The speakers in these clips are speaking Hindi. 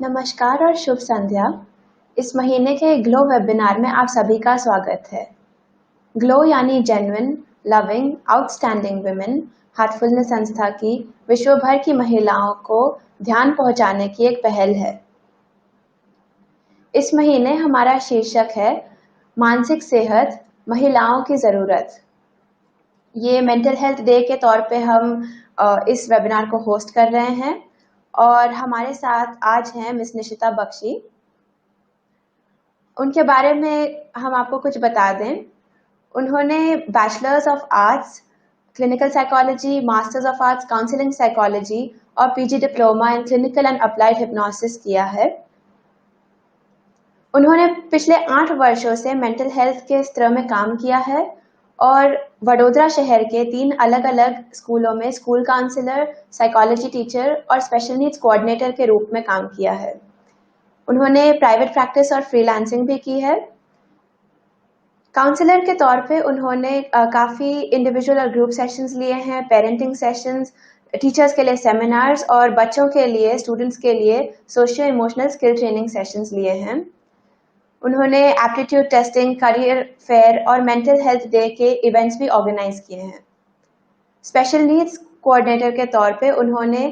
नमस्कार और शुभ संध्या। इस महीने के ग्लो वेबिनार में आप सभी का स्वागत है। ग्लो यानी genuine, loving, outstanding women Heartfulness संस्था की विश्व भर की महिलाओं को ध्यान पहुंचाने की एक पहल है। इस महीने हमारा शीर्षक है मानसिक सेहत, महिलाओं की ज़रूरत। ये मेंटल हेल्थ डे के तौर पे हम इस वेबिनार को होस्ट कर रहे हैं और हमारे साथ आज हैं मिस निशिता बख्शी। उनके बारे में हम आपको कुछ बता दें। उन्होंने bachelors of arts, clinical psychology, masters of arts, counselling psychology और PG diploma in clinical and applied hypnosis किया है। उन्होंने पिछले 8 वर्षों से मेंटल हेल्थ के स्तर में काम किया है और वडोदरा शहर के 3 अलग-अलग स्कूलों में स्कूल काउंसलर, साइकोलॉजी टीचर और स्पेशल नीड्स कोऑर्डिनेटर के रूप में काम किया है। उन्होंने प्राइवेट प्रैक्टिस और फ्रीलांसिंग भी की है। काउंसलर के तौर पे उन्होंने काफ़ी इंडिविजुअल और ग्रुप सेशंस लिए हैं, पेरेंटिंग सेशंस, टीचर्स के लिए सेमिनार्स और बच्चों के लिए, स्टूडेंट्स के लिए socio emotional skill training sessions लिए हैं। उन्होंने एप्टीट्यूड टेस्टिंग, करियर फेयर और मेंटल हेल्थ डे के इवेंट्स भी ऑर्गेनाइज किए हैं। स्पेशल नीड्स कोऑर्डिनेटर के तौर पे उन्होंने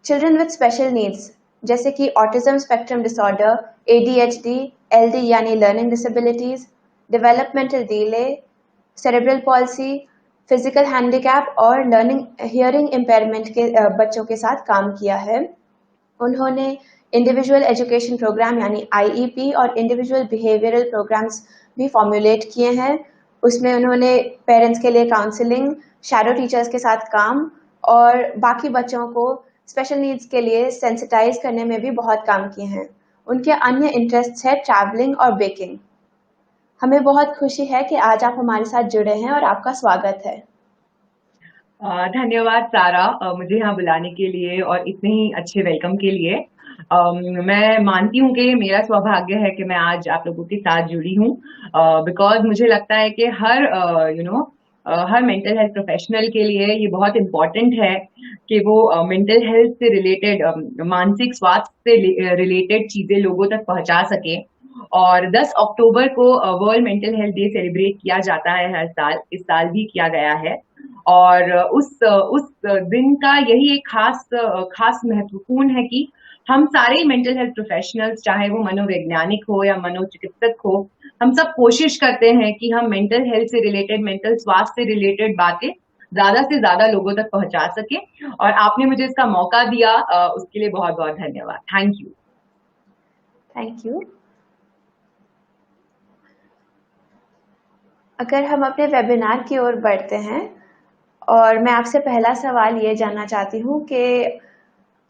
चिल्ड्रन विद स्पेशल नीड्स जैसे कि autism spectrum disorder, ADHD, LD यानी learning disabilities, developmental delay, cerebral palsy, physical handicap और लर्निंग हियरिंग इम्पेयरमेंट के बच्चों के साथ काम किया है। उन्होंने इंडिविजुअल एजुकेशन प्रोग्राम यानी आईईपी और इंडिविजुअल बिहेवियरल प्रोग्राम्स भी फॉर्मुलेट किए हैं। उसमें उन्होंने पेरेंट्स के लिए काउंसलिंग, शैडो टीचर्स के साथ काम और बाकी बच्चों को स्पेशल नीड्स के लिए सेंसिटाइज करने में भी बहुत काम किए हैं। उनके अन्य इंटरेस्ट्स है ट्रैवलिंग और बेकिंग। हमें बहुत खुशी है कि आज आप हमारे साथ जुड़े हैं और आपका स्वागत है। धन्यवाद सारा, मुझे यहाँ बुलाने के लिए और इतने ही अच्छे वेलकम के लिए। मैं मानती हूँ कि मेरा सौभाग्य है कि मैं आज आप लोगों के साथ जुड़ी हूँ, बिकॉज मुझे लगता है कि हर मेंटल हेल्थ प्रोफेशनल के लिए ये बहुत इम्पोर्टेंट है कि वो मेंटल हेल्थ से रिलेटेड, मानसिक स्वास्थ्य से रिलेटेड चीजें लोगों तक पहुंचा सके। और 10 अक्टूबर को world mental health day celebrate किया जाता है हर साल, इस साल भी किया गया है। और उस दिन का यही एक खास महत्वपूर्ण है कि हम सारे मेंटल हेल्थ प्रोफेशनल्स, चाहे वो मनोवैज्ञानिक हो या मनोचिकित्सक हो, हम सब कोशिश करते हैं कि हम मेंटल हेल्थ से रिलेटेड, मेंटल स्वास्थ्य से रिलेटेड बातें ज्यादा से ज्यादा लोगों तक पहुंचा सके। और आपने मुझे इसका मौका दिया, उसके लिए बहुत बहुत धन्यवाद। Thank you. Thank you. अगर हम अपने वेबिनार की ओर बढ़ते हैं और मैं आपसे पहला सवाल ये जानना चाहती हूँ कि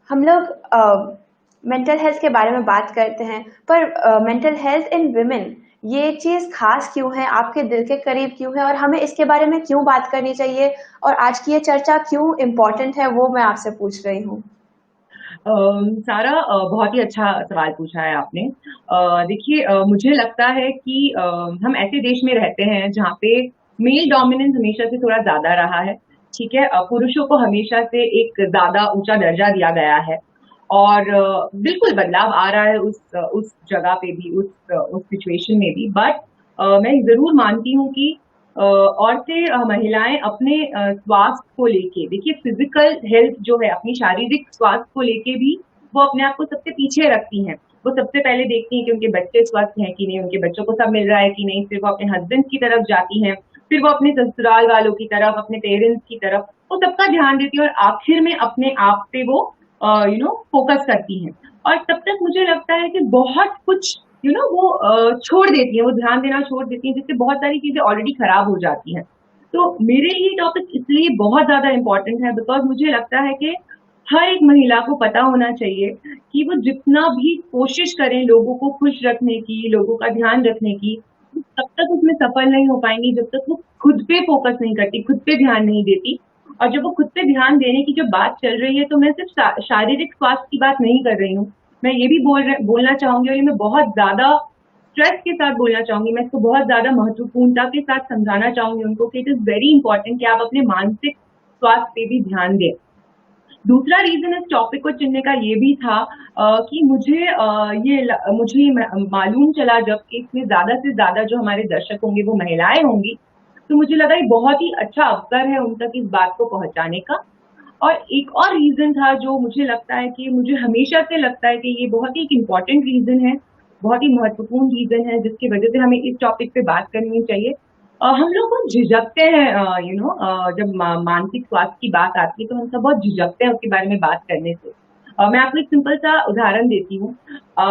हम लोग मेंटल हेल्थ के बारे में बात करते हैं, पर मेंटल हेल्थ इन वुमेन ये चीज़ खास क्यों है, आपके दिल के करीब क्यों है और हमें इसके बारे में क्यों बात करनी चाहिए और आज की ये चर्चा क्यों इम्पोर्टेंट है, वो मैं आपसे पूछ रही हूँ। सारा, बहुत ही अच्छा सवाल पूछा है आपने। देखिए, मुझे लगता है कि हम ऐसे देश में रहते हैं जहाँ पे मेल डोमिनेंस हमेशा से थोड़ा ज्यादा रहा है। ठीक है, पुरुषों को हमेशा से एक ज्यादा ऊंचा दर्जा दिया गया है और बिल्कुल बदलाव आ रहा है उस जगह पे भी, उस सिचुएशन में भी। बट मैं जरूर मानती हूँ कि औरतें, महिलाएं अपने स्वास्थ्य को लेके, देखिए फिजिकल हेल्थ जो है, अपनी शारीरिक स्वास्थ्य को लेके भी वो अपने आप को सबसे पीछे रखती हैं। वो सबसे पहले देखती हैं कि उनके बच्चे स्वस्थ हैं कि नहीं, उनके बच्चों को सब मिल रहा है कि नहीं। फिर वो अपने हस्बैंड की तरफ जाती हैं, फिर वो अपने ससुराल वालों की तरफ, अपने पेरेंट्स की तरफ, वो सबका ध्यान देती है और आखिर में अपने आप पे वो फोकस करती हैं। और तब तक मुझे लगता है कि बहुत कुछ वो छोड़ देती हैं, वो ध्यान देना छोड़ देती हैं, जिससे बहुत सारी चीजें ऑलरेडी खराब हो जाती हैं। तो मेरे लिए टॉपिक इसलिए बहुत ज्यादा इम्पोर्टेंट है बिकॉज मुझे लगता है कि हर एक महिला को पता होना चाहिए कि वो जितना भी कोशिश करें लोगों को खुश रखने की, लोगों का ध्यान रखने की, तब तक उसमें सफल नहीं हो पाएंगी जब तक वो खुद पे फोकस नहीं करती, खुद पे ध्यान नहीं देती। और जब वो खुद पे ध्यान देने की जो बात चल रही है, तो मैं सिर्फ शारीरिक स्वास्थ्य की बात नहीं कर रही हूँ। मैं ये भी बोलना चाहूंगी, और ये मैं बहुत ज्यादा स्ट्रेस के साथ बोलना चाहूंगी, मैं इसको बहुत ज्यादा महत्वपूर्णता के साथ समझाना चाहूंगी उनको कि इट इज वेरी इंपॉर्टेंट कि आप अपने मानसिक स्वास्थ्य पे भी ध्यान दें। दूसरा रीजन इस टॉपिक को चुनने का ये भी था कि मुझे मालूम चला जब कि इसमें ज्यादा से ज्यादा जो हमारे दर्शक होंगे वो महिलाएं होंगी, तो मुझे लगा ये बहुत ही अच्छा अवसर है उन तक इस बात को पहुंचाने का। और एक और रीजन था जो मुझे लगता है कि मुझे हमेशा से लगता है कि ये बहुत ही एक इम्पोर्टेंट रीजन है, बहुत ही महत्वपूर्ण रीजन है जिसकी वजह से हमें इस टॉपिक पे बात करनी चाहिए। हम लोग बहुत झिझकते हैं, जब मानसिक स्वास्थ्य की बात आती है तो हम सब बहुत झिझकते हैं उसके बारे में बात करने से। मैं आपको एक सिंपल सा उदाहरण देती हूँ।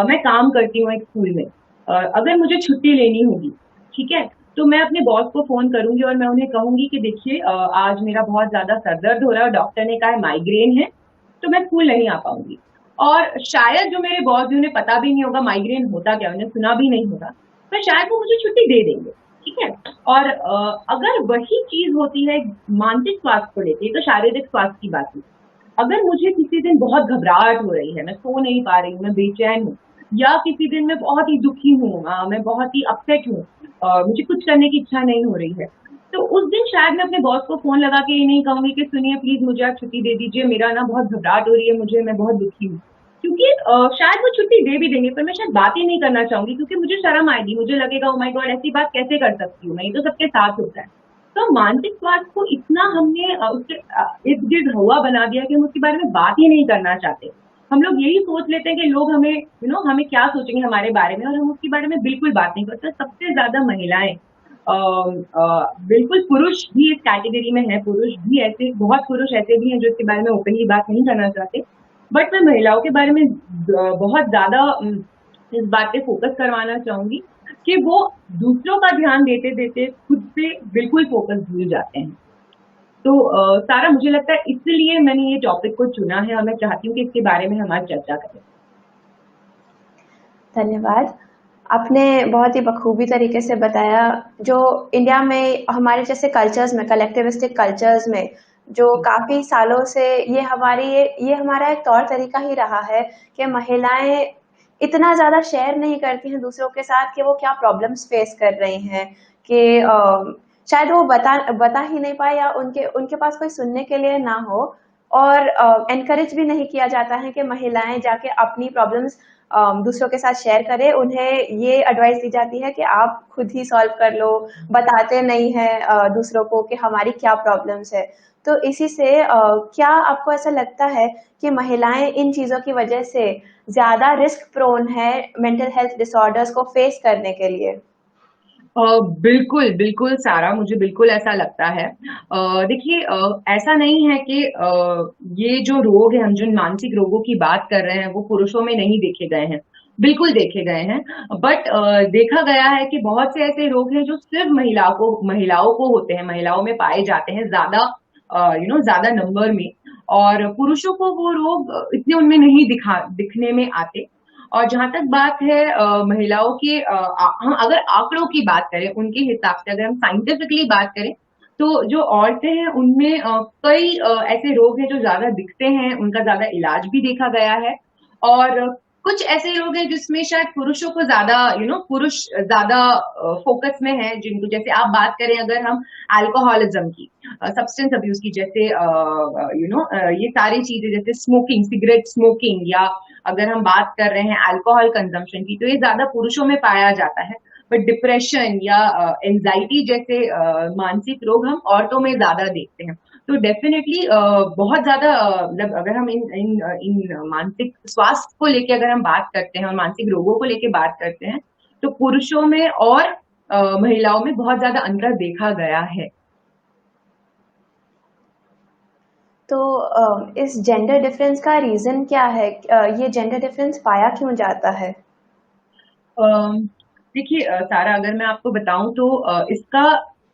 मैं काम करती हूँ एक स्कूल में। अगर मुझे छुट्टी लेनी होगी, ठीक है, तो मैं अपने बॉस को फोन करूंगी और मैं उन्हें कहूंगी कि देखिए आज मेरा बहुत ज्यादा सर दर्द हो रहा है और डॉक्टर ने कहा है माइग्रेन है, तो मैं स्कूल नहीं आ पाऊंगी। और शायद जो मेरे बॉस जी, उन्हें पता भी नहीं होगा माइग्रेन होता क्या, उन्हें सुना भी नहीं होगा, पर शायद वो मुझे छुट्टी दे देंगे, ठीक है। और अगर वही चीज होती है मानसिक स्वास्थ्य को लेके, तो शारीरिक स्वास्थ्य की बात है। अगर मुझे किसी दिन बहुत घबराहट हो रही है, मैं सो नहीं पा रही हूँ, मैं बेचैन हूँ, या किसी दिन मैं बहुत ही दुखी हूँ, मैं बहुत ही अपसेट हूँ, मुझे कुछ करने की इच्छा नहीं हो रही है, तो उस दिन शायद मैं अपने बॉस को फोन लगा के ये नहीं कहूंगी कि सुनिए प्लीज मुझे आप छुट्टी दे दीजिए, मेरा ना बहुत घबराहट हो रही है, मैं बहुत दुखी हूँ। क्योंकि शायद वो छुट्टी दे भी देंगे, पर मैं शायद बात ही नहीं करना चाहूंगी क्योंकि मुझे शर्म आएगी, मुझे लगेगा ओ माय गॉड ऐसी बात कैसे कर सकती हूँ मैं, ये तो सबके साथ होता है। तो मानसिक स्वास्थ्य को इतना हमने उसके इर्द गिर्द हुआ बना दिया कि हम उसके बारे में बात ही नहीं करना चाहते। हम लोग यही सोच लेते हैं कि लोग हमें हमें क्या सोचेंगे हमारे बारे में, और हम उसके बारे में बिल्कुल बात नहीं करते। सबसे ज्यादा महिलाएं, बिल्कुल पुरुष भी इस कैटेगरी में है, पुरुष भी ऐसे, बहुत पुरुष ऐसे भी हैं जो इसके बारे में ओपनली बात नहीं करना चाहते। बट मैं महिलाओं के बारे में बहुत ज्यादा इस बात पे फोकस करवाना चाहूंगी कि वो दूसरों का ध्यान देते देते खुद पे बिल्कुल फोकस भूल जाते हैं। तो सारा, मुझे लगता है इसलिए मैंने ये टॉपिक को चुना है और मैं चाहती हूँ कि इसके बारे में हमारी चर्चा करें। धन्यवाद। आपने बहुत ही बखूबी तरीके से बताया जो इंडिया में हमारे जैसे कल्चर्स में, कलेक्टिविस्टिक कल्चर्स में, जो काफ़ी सालों से ये हमारा एक तौर तरीका ही रहा है कि महिलाएं इतना ज़्यादा शेयर नहीं करती हैं दूसरों के साथ कि वो क्या प्रॉब्लम्स फेस कर रही हैं, कि शायद वो बता ही नहीं पाए या उनके उनके पास कोई सुनने के लिए ना हो। और एनकरेज भी नहीं किया जाता है कि महिलाएं जाके अपनी प्रॉब्लम्स दूसरों के साथ शेयर करें। उन्हें ये एडवाइस दी जाती है कि आप खुद ही सॉल्व कर लो, बताते नहीं हैं दूसरों को कि हमारी क्या प्रॉब्लम्स है। तो इसी से क्या आपको ऐसा लगता है कि महिलाएं इन चीज़ों की वजह से ज़्यादा रिस्क प्रोन है मेंटल हेल्थ डिसऑर्डर्स को फेस करने के लिए? बिल्कुल, बिल्कुल सारा, मुझे बिल्कुल ऐसा लगता है। देखिए, ऐसा नहीं है कि ये जो रोग है, हम जिन मानसिक रोगों की बात कर रहे हैं, वो पुरुषों में नहीं देखे गए हैं। बिल्कुल देखे गए हैं, बट देखा गया है कि बहुत से ऐसे रोग हैं जो सिर्फ महिलाओं को होते हैं, महिलाओं में पाए जाते हैं ज्यादा, ज्यादा नंबर में। और पुरुषों को वो रोग इतने उनमें नहीं दिखने में आते। और जहां तक बात है महिलाओं के, हम अगर आंकड़ों की बात करें, उनके हिसाब से अगर हम साइंटिफिकली बात करें, तो जो औरतें हैं उनमें कई ऐसे रोग हैं जो ज्यादा दिखते हैं, उनका ज्यादा इलाज भी देखा गया है। और कुछ ऐसे रोग हैं जिसमें शायद पुरुषों को ज्यादा, पुरुष ज्यादा फोकस में है, जिनको, जैसे आप बात करें अगर हम अल्कोहलिज्म की, सब्सटेंस अब्यूज की, जैसे ये सारी चीजें, जैसे स्मोकिंग, सिगरेट स्मोकिंग, या अगर हम बात कर रहे हैं अल्कोहल कंजम्पशन की, तो ये ज्यादा पुरुषों में पाया जाता है। बट डिप्रेशन या एंजाइटी जैसे मानसिक रोग हम औरतों में ज्यादा देखते हैं। तो डेफिनेटली बहुत ज्यादा, मतलब अगर हम इन मानसिक स्वास्थ्य को लेके अगर हम बात करते हैं और मानसिक रोगों को लेके बात करते हैं, तो पुरुषों में और महिलाओं में बहुत ज्यादा अंतर देखा गया है। तो इस जेंडर डिफरेंस का रीज़न क्या है? ये जेंडर डिफरेंस पाया क्यों जाता है? देखिए सारा, अगर मैं आपको बताऊं तो इसका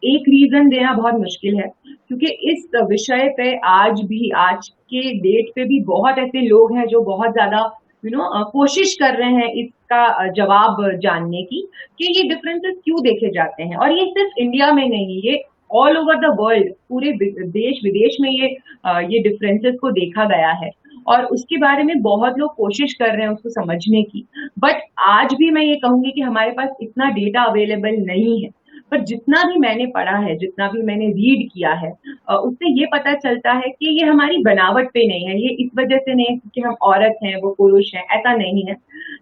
एक रीजन देना बहुत मुश्किल है, क्योंकि इस विषय पे आज के डेट पे भी बहुत ऐसे लोग हैं जो बहुत ज्यादा कोशिश कर रहे हैं इसका जवाब जानने की, कि ये डिफरेंसेस क्यों देखे जाते हैं। और ये सिर्फ इंडिया में नहीं, ये ऑल ओवर द वर्ल्ड, पूरे देश विदेश में ये डिफरेंसेस को देखा गया है। और उसके बारे में बहुत लोग कोशिश कर रहे हैं उसको समझने की। बट आज भी मैं ये कहूंगी कि हमारे पास इतना डेटा अवेलेबल नहीं है। पर जितना भी मैंने पढ़ा है, जितना भी मैंने रीड किया है, उससे ये पता चलता है कि ये हमारी बनावट पे नहीं है, ये इस वजह से नहीं है कि हम औरत हैं, वो पुरुष हैं, ऐसा नहीं है।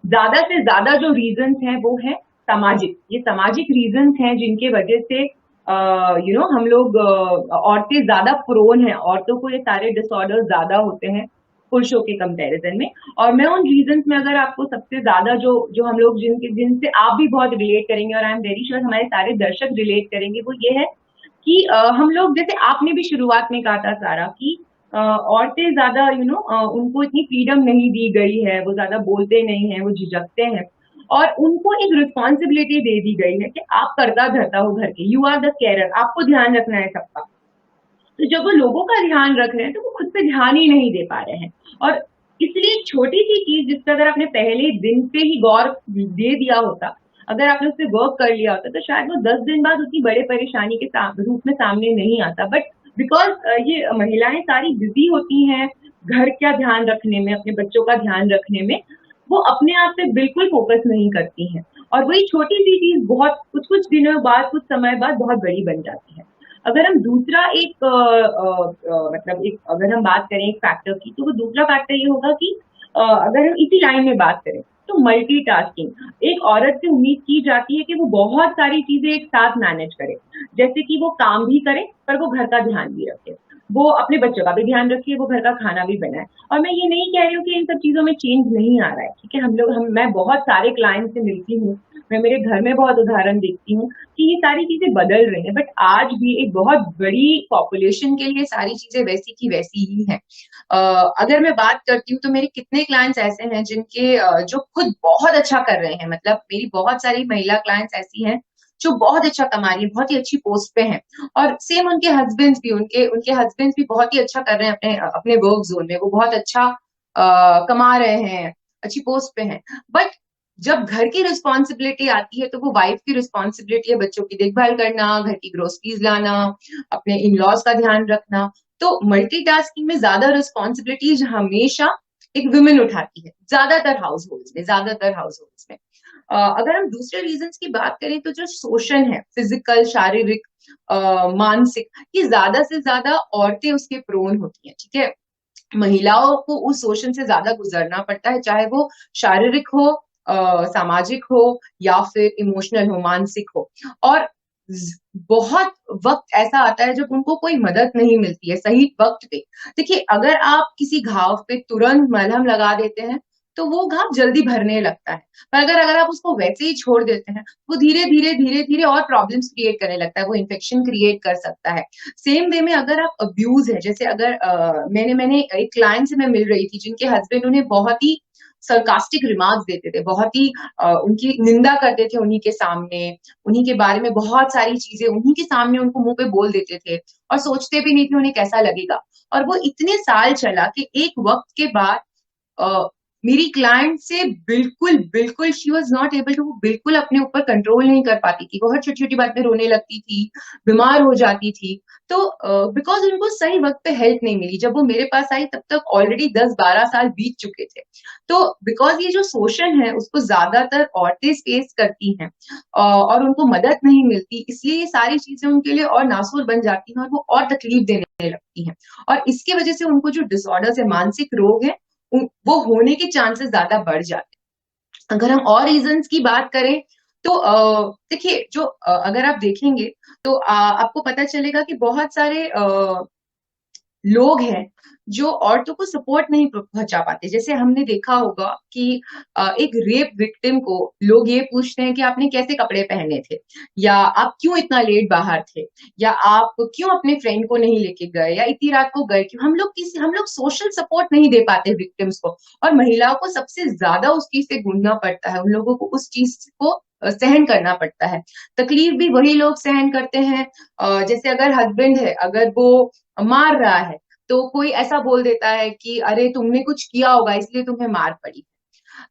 ज्यादा से ज्यादा जो रीजंस हैं वो है सामाजिक, ये सामाजिक रीजंस हैं जिनके वजह से हम लोग औरतें ज्यादा प्रोन है, औरतों को ये सारे डिसऑर्डर ज्यादा होते हैं पुरुषों के कंपैरिजन में। और मैं उन रीजंस में अगर आपको सबसे ज्यादा जो जो हम लोग जिनसे आप भी बहुत रिलेट करेंगे, और आई एम वेरी श्योर हमारे सारे दर्शक रिलेट करेंगे, वो ये है कि हम लोग, जैसे आपने भी शुरुआत में कहा था सारा, कि औरतें ज्यादा उनको इतनी फ्रीडम नहीं दी गई है, वो ज्यादा बोलते नहीं है, वो झिझकते हैं, और उनको एक रिस्पॉन्सिबिलिटी दे दी गई है कि आप करता धरता हो घर के, यू आर द केयरर, आपको ध्यान रखना है सबका। तो जब वो लोगों का ध्यान रख रहे हैं तो वो खुद पे ध्यान ही नहीं दे पा रहे हैं। और इसलिए एक छोटी सी चीज जिस पर अगर आपने पहले दिन से ही गौर दे दिया होता, अगर आपने उस पर वर्क कर लिया होता, तो शायद वो 10 दिन बाद उतनी बड़े परेशानी के रूप में सामने नहीं आता। बट बिकॉज ये महिलाएं सारी बिजी होती हैं घर का ध्यान रखने में, अपने बच्चों का ध्यान रखने में, वो अपने आप पे बिल्कुल फोकस नहीं करती हैं, और वही छोटी सी चीज बहुत कुछ कुछ दिनों बाद, कुछ समय बाद बहुत बड़ी बन जाती है। अगर हम दूसरा एक मतलब एक अगर हम बात करें एक फैक्टर की, तो वो दूसरा फैक्टर ये होगा कि अगर हम इसी लाइन में बात करें, तो मल्टीटास्किंग एक औरत से उम्मीद की जाती है कि वो बहुत सारी चीजें एक साथ मैनेज करे, जैसे कि वो काम भी करे पर वो घर का ध्यान भी रखे, वो अपने बच्चों का भी ध्यान रखिए, वो घर का खाना भी बनाए। और मैं ये नहीं कह रही हूँ कि इन सब चीजों में चेंज नहीं आ रहा है, ठीक है, मैं बहुत सारे क्लाइंट से मिलती हूँ, मैं मेरे घर में बहुत उदाहरण देखती हूँ कि ये सारी चीजें बदल रही हैं, बट आज भी एक बहुत बड़ी पॉपुलेशन के लिए सारी चीजें वैसी की वैसी ही हैं। अगर मैं बात करती हूँ तो मेरे कितने क्लाइंट्स ऐसे हैं जिनके जो खुद बहुत अच्छा कर रहे हैं, मतलब मेरी बहुत सारी महिला क्लाइंट्स ऐसी हैं जो बहुत अच्छा कमा रही है, बहुत ही अच्छी पोस्ट पे हैं, और सेम उनके हस्बैंड्स भी, उनके उनके हस्बैंड्स भी बहुत ही अच्छा कर रहे हैं अपने अपने वर्क जोन में, वो बहुत अच्छा कमा रहे हैं, अच्छी पोस्ट पे हैं। बट जब घर की रिस्पॉन्सिबिलिटी आती है तो वो वाइफ की रिस्पॉन्सिबिलिटी है बच्चों की देखभाल करना, घर की ग्रोसरीज लाना, अपने इन लॉज का ध्यान रखना। तो मल्टीटास्किंग में ज्यादा रिस्पॉन्सिबिलिटीज हमेशा एक वुमेन उठाती है, ज्यादातर हाउस होल्ड्स में। अगर हम दूसरे रीजंस की बात करें तो जो शोषण है, फिजिकल, शारीरिक, मानसिक, ये ज्यादा से ज्यादा औरतें उसके प्रोन होती हैं, ठीक है। महिलाओं को उस शोषण से ज्यादा गुजरना पड़ता है, चाहे वो शारीरिक हो, सामाजिक हो, या फिर इमोशनल हो, मानसिक हो। और बहुत वक्त ऐसा आता है जब उनको कोई मदद नहीं मिलती है सही वक्त पे। देखिए, अगर आप किसी घाव पे तुरंत मलहम लगा देते हैं तो वो घाव जल्दी भरने लगता है, पर अगर अगर आप उसको वैसे ही छोड़ देते हैं, वो धीरे धीरे धीरे धीरे और प्रॉब्लम्स क्रिएट करने लगता है, वो इन्फेक्शन क्रिएट कर सकता है। सेम वे में अगर आप अब्यूज है, जैसे अगर मैंने मैंने एक क्लाइंट से मैं मिल रही थी जिनके हस्बैंड उन्हें बहुत ही सरकास्टिक रिमार्क्स देते थे, बहुत ही उनकी निंदा करते थे उन्हीं के सामने, उन्हीं के बारे में बहुत सारी चीजें उन्हीं के सामने उनको मुंह पे बोल देते थे, और सोचते भी नहीं थे उन्हें कैसा लगेगा। और वो इतने साल चला कि एक वक्त के बाद मेरी क्लाइंट से बिल्कुल बिल्कुल she was not able to, वो बिल्कुल अपने ऊपर कंट्रोल नहीं कर पाती थी, वो हर छोटी छोटी बात पे रोने लगती थी, बीमार हो जाती थी। तो बिकॉज उनको सही वक्त पे हेल्प नहीं मिली, जब वो मेरे पास आई तब तक ऑलरेडी 10-12 साल बीत चुके थे। तो बिकॉज ये जो शोषण है उसको ज्यादातर औरतें फेस करती हैं, और उनको मदद नहीं मिलती, इसलिए ये सारी चीजें उनके लिए और नासुर बन जाती हैं और वो और तकलीफ देने लगती हैं। और इसकी वजह से उनको जो डिसऑर्डर्स है, मानसिक रोग है, वो होने के चांसेस ज्यादा बढ़ जाते हैं। अगर हम और रीजंस की बात करें तो देखिए, जो अगर आप देखेंगे तो आपको पता चलेगा कि बहुत सारे लोग हैं जो औरतों को सपोर्ट नहीं पहुंचा पाते। जैसे हमने देखा होगा कि एक रेप विक्टिम को लोग ये पूछते हैं कि आपने कैसे कपड़े पहने थे, या आप क्यों इतना लेट बाहर थे, या आप क्यों अपने फ्रेंड को नहीं लेके गए, या इतनी रात को गए क्यों। हम लोग सोशल सपोर्ट नहीं दे पाते विक्टिम्स को, और महिलाओं को सबसे ज्यादा उस चीज से गूंजना पड़ता है, उन लोगों को उस चीज को सहन करना पड़ता है। तकलीफ भी वही लोग सहन करते हैं। जैसे अगर हस्बैंड है, अगर वो मार रहा है, तो कोई ऐसा बोल देता है कि अरे तुमने कुछ किया होगा इसलिए तुम्हें मार पड़ी।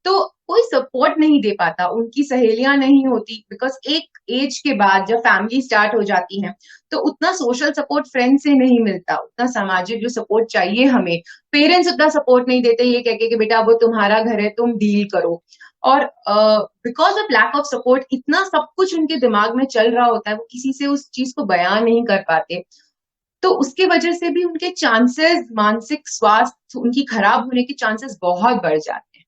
तो कोई सपोर्ट नहीं दे पाता, उनकी सहेलियां नहीं होती, बिकॉज एक एज के बाद जब फैमिली स्टार्ट हो जाती है तो उतना सोशल सपोर्ट फ्रेंड से नहीं मिलता, उतना सामाजिक जो सपोर्ट चाहिए हमें, पेरेंट्स उतना सपोर्ट नहीं देते, ये कह के कि बेटा वो तुम्हारा घर है तुम डील करो। और because of lack of support इतना सब कुछ उनके दिमाग में चल रहा होता है, वो किसी से उस चीज को बयान नहीं कर पाते। तो उसके वजह से भी उनके चांसेस, मानसिक स्वास्थ्य उनकी खराब होने के चांसेस बहुत बढ़ जाते हैं।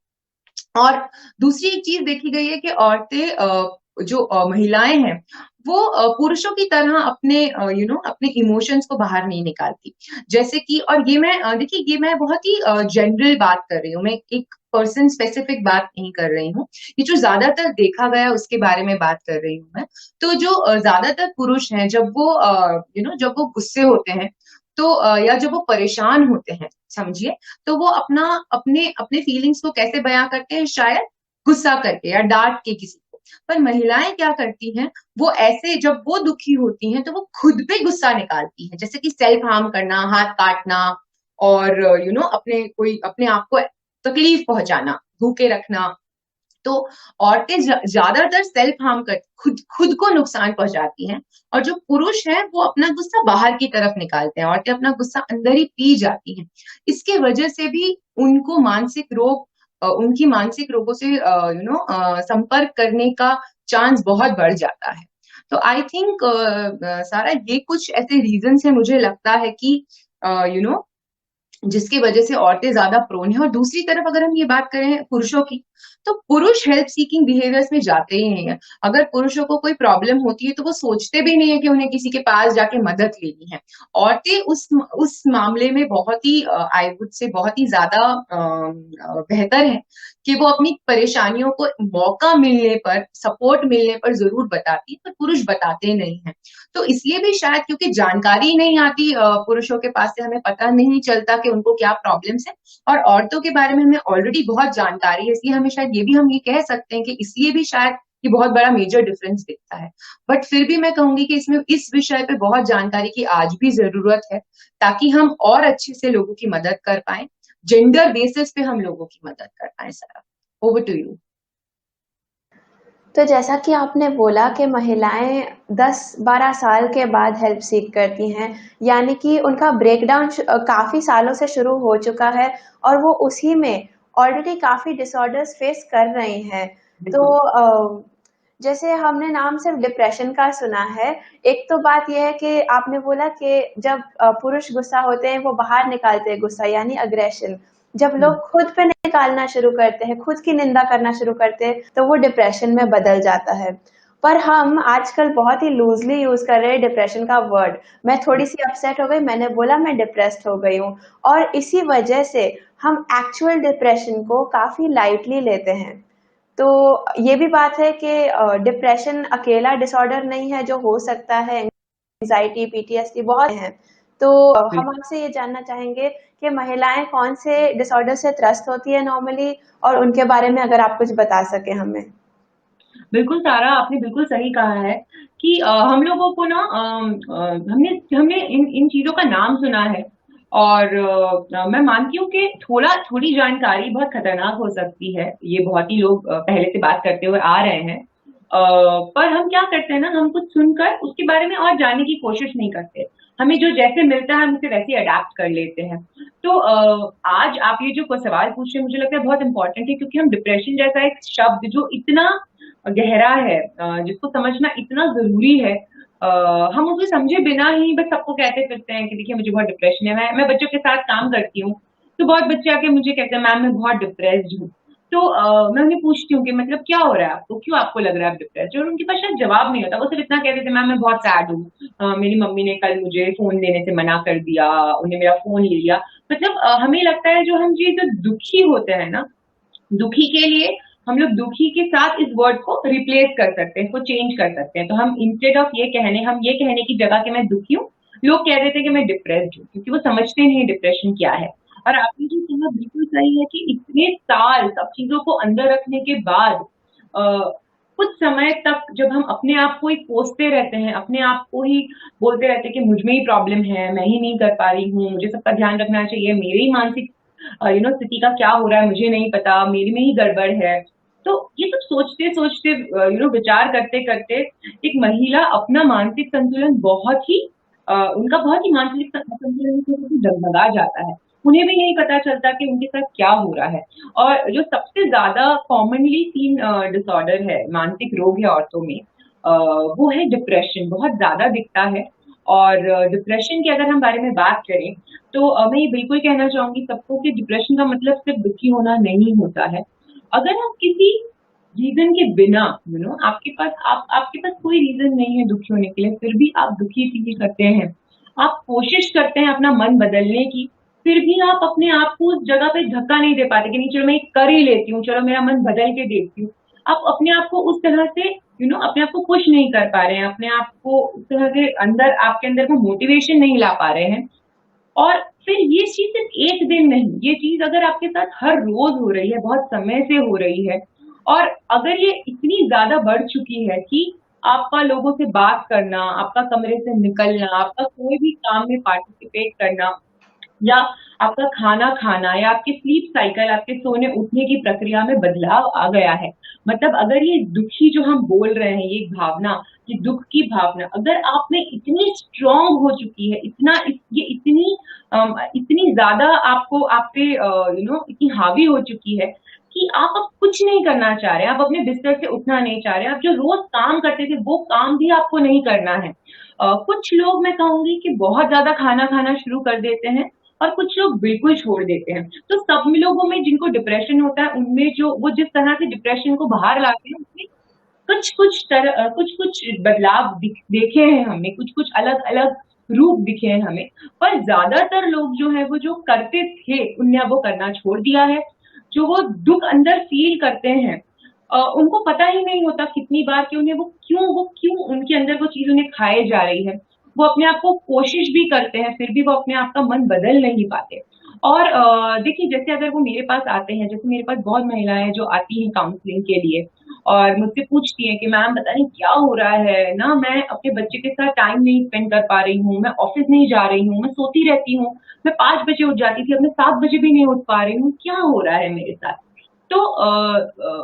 और दूसरी एक चीज देखी गई है कि औरतें, जो महिलाएं हैं, वो पुरुषों की तरह अपने अपने इमोशंस को बाहर नहीं निकालती। जैसे कि, और ये मैं देखिए, ये मैं बहुत ही जनरल बात कर रही हूँ, मैं एक पर्सन स्पेसिफिक बात नहीं कर रही हूँ। ये जो ज्यादातर देखा गया उसके बारे में बात कर रही हूँ मैं। तो जो ज्यादातर पुरुष हैं, जब वो जब वो गुस्से होते हैं, तो या जब वो परेशान होते हैं, समझिए, तो वो अपना अपने अपने फीलिंग्स को कैसे बयां करते हैं, शायद गुस्सा करके या डांट के किसी को। पर महिलाएं क्या करती हैं, वो ऐसे जब वो दुखी होती हैं तो वो खुद पे गुस्सा निकालती हैं, जैसे कि सेल्फ हार्म करना, हाथ काटना, और अपने कोई अपने आप को तकलीफ पहुंचाना, भूखे रखना। तो औरतें ज्यादातर सेल्फ हार्म कर खुद खुद को नुकसान पहुंचाती हैं, और जो पुरुष हैं वो अपना गुस्सा बाहर की तरफ निकालते हैं, औरतें अपना गुस्सा अंदर ही पी जाती हैं। इसके वजह से भी उनको मानसिक रोग, उनकी मानसिक रोगों से संपर्क करने का चांस बहुत बढ़ जाता है। तो आई थिंक सारा ये कुछ ऐसे रीजंस है, मुझे लगता है कि यू नो जिसकी वजह से औरतें ज्यादा प्रोन है। और दूसरी तरफ अगर हम ये बात करें पुरुषों की, तो पुरुष हेल्प सीकिंग बिहेवियर्स में जाते ही नहीं है। अगर पुरुषों को कोई प्रॉब्लम होती है तो वो सोचते भी नहीं है कि उन्हें किसी के पास जाके मदद लेनी है। औरतें उस मामले में बहुत ही, आई वुड से, बहुत ही ज्यादा बेहतर है कि वो अपनी परेशानियों को मौका मिलने पर, सपोर्ट मिलने पर जरूर बताती है, पर पुरुष बताते नहीं है। तो इसलिए भी शायद क्योंकि जानकारी नहीं आती पुरुषों के पास से, हमें पता नहीं चलता कि उनको क्या प्रॉब्लम्स है। और औरतों के बारे में हमें ऑलरेडी बहुत जानकारी है, इसलिए हमें शायद ये भी हम ये कह सकते हैं कि इसलिए भी शायद ये बहुत बड़ा मेजर डिफरेंस दिखता है। बट फिर भी मैं कहूंगी कि इसमें, इस विषय पे बहुत जानकारी की आज भी जरूरत है, ताकि हम और अच्छे से लोगों की मदद कर पाए, जेंडर बेसिस पे हम लोगों की मदद कर पाए। सारा, ओवर टू यू। तो जैसा कि आपने बोला कि महिलाएं 10-12 साल के बाद हेल्प सीख करती हैं, यानी कि उनका ब्रेकडाउन काफ़ी सालों से शुरू हो चुका है और वो उसी में ऑलरेडी काफ़ी डिसऑर्डर्स फेस कर रही हैं। तो बिल्कुल। जैसे हमने नाम सिर्फ डिप्रेशन का सुना है, एक तो बात यह है कि आपने बोला कि जब पुरुष गुस्सा होते हैं वो बाहर निकालते हैं गुस्सा, यानी अग्रेशन। जब लोग खुद पे निकालना शुरू करते हैं, खुद की निंदा करना शुरू करते हैं, तो वो डिप्रेशन में बदल जाता है। पर हम आजकल बहुत ही लूजली यूज कर रहे हैं डिप्रेशन का वर्ड। मैं थोड़ी सी अपसेट हो गई, मैंने बोला मैं डिप्रेस्ड हो गई हूँ, और इसी वजह से हम एक्चुअल डिप्रेशन को काफी लाइटली लेते हैं। तो ये भी बात है कि डिप्रेशन अकेला डिसऑर्डर नहीं है जो हो सकता है, एंजाइटी, पीटीएसडी बहुत हैं। तो हम बिल्कुल। आपसे ये जानना चाहेंगे कि महिलाएं कौन से डिसऑर्डर से त्रस्त होती है नॉर्मली, और उनके बारे में अगर आप कुछ बता सके हमें। बिल्कुल सारा, आपने बिल्कुल सही कहा है कि हम लोगों को ना, हमने हमने इन इन चीजों का नाम सुना है। और मैं मानती हूँ कि थोड़ी जानकारी बहुत खतरनाक हो सकती है, ये बहुत ही लोग पहले से बात करते हुए आ रहे हैं। पर हम क्या करते हैं ना, हम कुछ सुनकर उसके बारे में और जानने की कोशिश नहीं करते। हमें जो जैसे मिलता है हम उसे वैसे अडेप्ट कर लेते हैं। तो आज आप ये जो सवाल पूछ रहे हैं, मुझे लगता है बहुत इंपॉर्टेंट है, क्योंकि हम डिप्रेशन जैसा एक शब्द जो इतना गहरा है, जिसको समझना इतना जरूरी है, हम उसे समझे बिना ही बस सबको कहते फिरते हैं कि देखिए मुझे बहुत डिप्रेशन है। मैं बच्चों के साथ काम करती हूँ, तो बहुत बच्चे आके मुझे कहते हैं मैम मैं बहुत डिप्रेस्ड हूँ। तो मैं उन्हें पूछती हूँ कि मतलब क्या हो रहा है आपको, क्यों आपको लग रहा है आप डिप्रेस्ड, और उनके पास शायद जवाब नहीं होता। वो सिर्फ इतना कह देते मैम मैं बहुत सैड हूँ, मेरी मम्मी ने कल मुझे फोन देने से मना कर दिया, उन्हें मेरा फोन ले लिया। मतलब हमें लगता है जो हम जी जो दुखी होते हैं ना, दुखी के लिए हम लोग दुखी के साथ इस वर्ड को रिप्लेस कर सकते हैं, इसको चेंज कर सकते हैं। तो हम इंस्टेड ऑफ ये कहने की जगह कि मैं दुखी हूँ, लोग कह देते हैं कि मैं डिप्रेस्ड हूँ, क्योंकि वो समझते नहीं डिप्रेशन क्या है। और आपने जो कहा बिल्कुल सही है कि इतने साल सब चीजों को अंदर रखने के बाद, कुछ समय तक जब हम अपने आप को ही कोसते रहते हैं, अपने आप को ही बोलते रहते हैं कि मुझ में ही प्रॉब्लम है, मैं ही नहीं कर पा रही हूँ, मुझे सबका ध्यान रखना चाहिए, मेरे ही मानसिक स्थिति का क्या हो रहा है मुझे नहीं पता, मेरे में ही गड़बड़ है। तो ये सब सोचते सोचते, विचार करते करते एक महिला अपना मानसिक संतुलन बहुत ही, उनका बहुत ही मानसिक संतुलन डगमगा जाता है। उन्हें भी नहीं पता चलता कि उनके साथ क्या हो रहा है। और जो सबसे ज्यादा कॉमनली तीन डिसऑर्डर है, मानसिक रोग है औरतों में, वो है डिप्रेशन, बहुत ज्यादा दिखता है। और डिप्रेशन की अगर हम बारे में बात करें तो मैं ये बिल्कुल कहना चाहूंगी सबको कि डिप्रेशन का मतलब सिर्फ दुखी होना नहीं होता है। अगर आप किसी रीजन के बिना, आपके पास कोई रीजन नहीं है दुखी होने के लिए, फिर भी आप दुखी फील करते हैं, आप कोशिश करते हैं अपना मन बदलने की, फिर भी आप अपने आप को उस जगह पे धक्का नहीं दे पाते कि नहीं चलो मैं ये कर ही लेती हूँ, चलो मेरा मन बदल के देखती हूँ। आप अपने आप को उस तरह से अपने आप को पुश नहीं कर पा रहे हैं, अपने आप को उस तरह के अंदर, आपके अंदर को मोटिवेशन नहीं ला पा रहे हैं। और फिर ये चीज सिर्फ एक दिन नहीं, ये चीज अगर आपके साथ हर रोज हो रही है, बहुत समय से हो रही है, और अगर ये इतनी ज्यादा बढ़ चुकी है कि आपका लोगों से बात करना, आपका कमरे से निकलना, आपका कोई भी काम में पार्टिसिपेट करना, या आपका खाना खाना, या आपकी स्लीप साइकिल, आपके सोने उठने की प्रक्रिया में बदलाव आ गया है। मतलब अगर ये दुखी जो हम बोल रहे हैं, ये भावना, ये दुख की भावना अगर आप में इतनी स्ट्रांग हो चुकी है, ये इतनी ज्यादा आपको आप पे इतनी हावी हो चुकी है कि आप अब कुछ नहीं करना चाह रहे, आप अपने बिस्तर से उठना नहीं चाह रहे, आप जो रोज काम करते थे वो काम भी आपको नहीं करना है। कुछ लोग, मैं कहूंगी कि बहुत ज्यादा खाना खाना शुरू कर देते हैं, और कुछ लोग बिल्कुल छोड़ देते हैं। तो सब लोगों में जिनको डिप्रेशन होता है, उनमें जो वो जिस तरह से डिप्रेशन को बाहर लाते हैं, उसमें कुछ कुछ बदलाव देखे हैं हमने, कुछ कुछ अलग अलग रूप दिखे हैं हमें। पर ज्यादातर लोग जो है वो जो करते थे, उनने अब वो करना छोड़ दिया है। जो वो दुख अंदर फील करते हैं, उनको पता ही नहीं होता कितनी बार कि उन्हें वो क्यों उनके अंदर वो चीज उन्हें खाए जा रही है। वो अपने आप को कोशिश भी करते हैं, फिर भी वो अपने आप का मन बदल नहीं पाते। और देखिए, जैसे अगर वो मेरे पास आते हैं, जैसे मेरे पास बहुत महिलाएं जो आती हैं काउंसलिंग के लिए, और मुझसे पूछती हैं कि मैम पता नहीं क्या हो रहा है ना, मैं अपने बच्चे के साथ टाइम नहीं स्पेंड कर पा रही हूँ, मैं ऑफिस नहीं जा रही हूँ, मैं सोती रहती हूँ, मैं 5 बजे उठ जाती थी, अब मैं 7 बजे भी नहीं उठ पा रही हूँ, क्या हो रहा है मेरे साथ। तो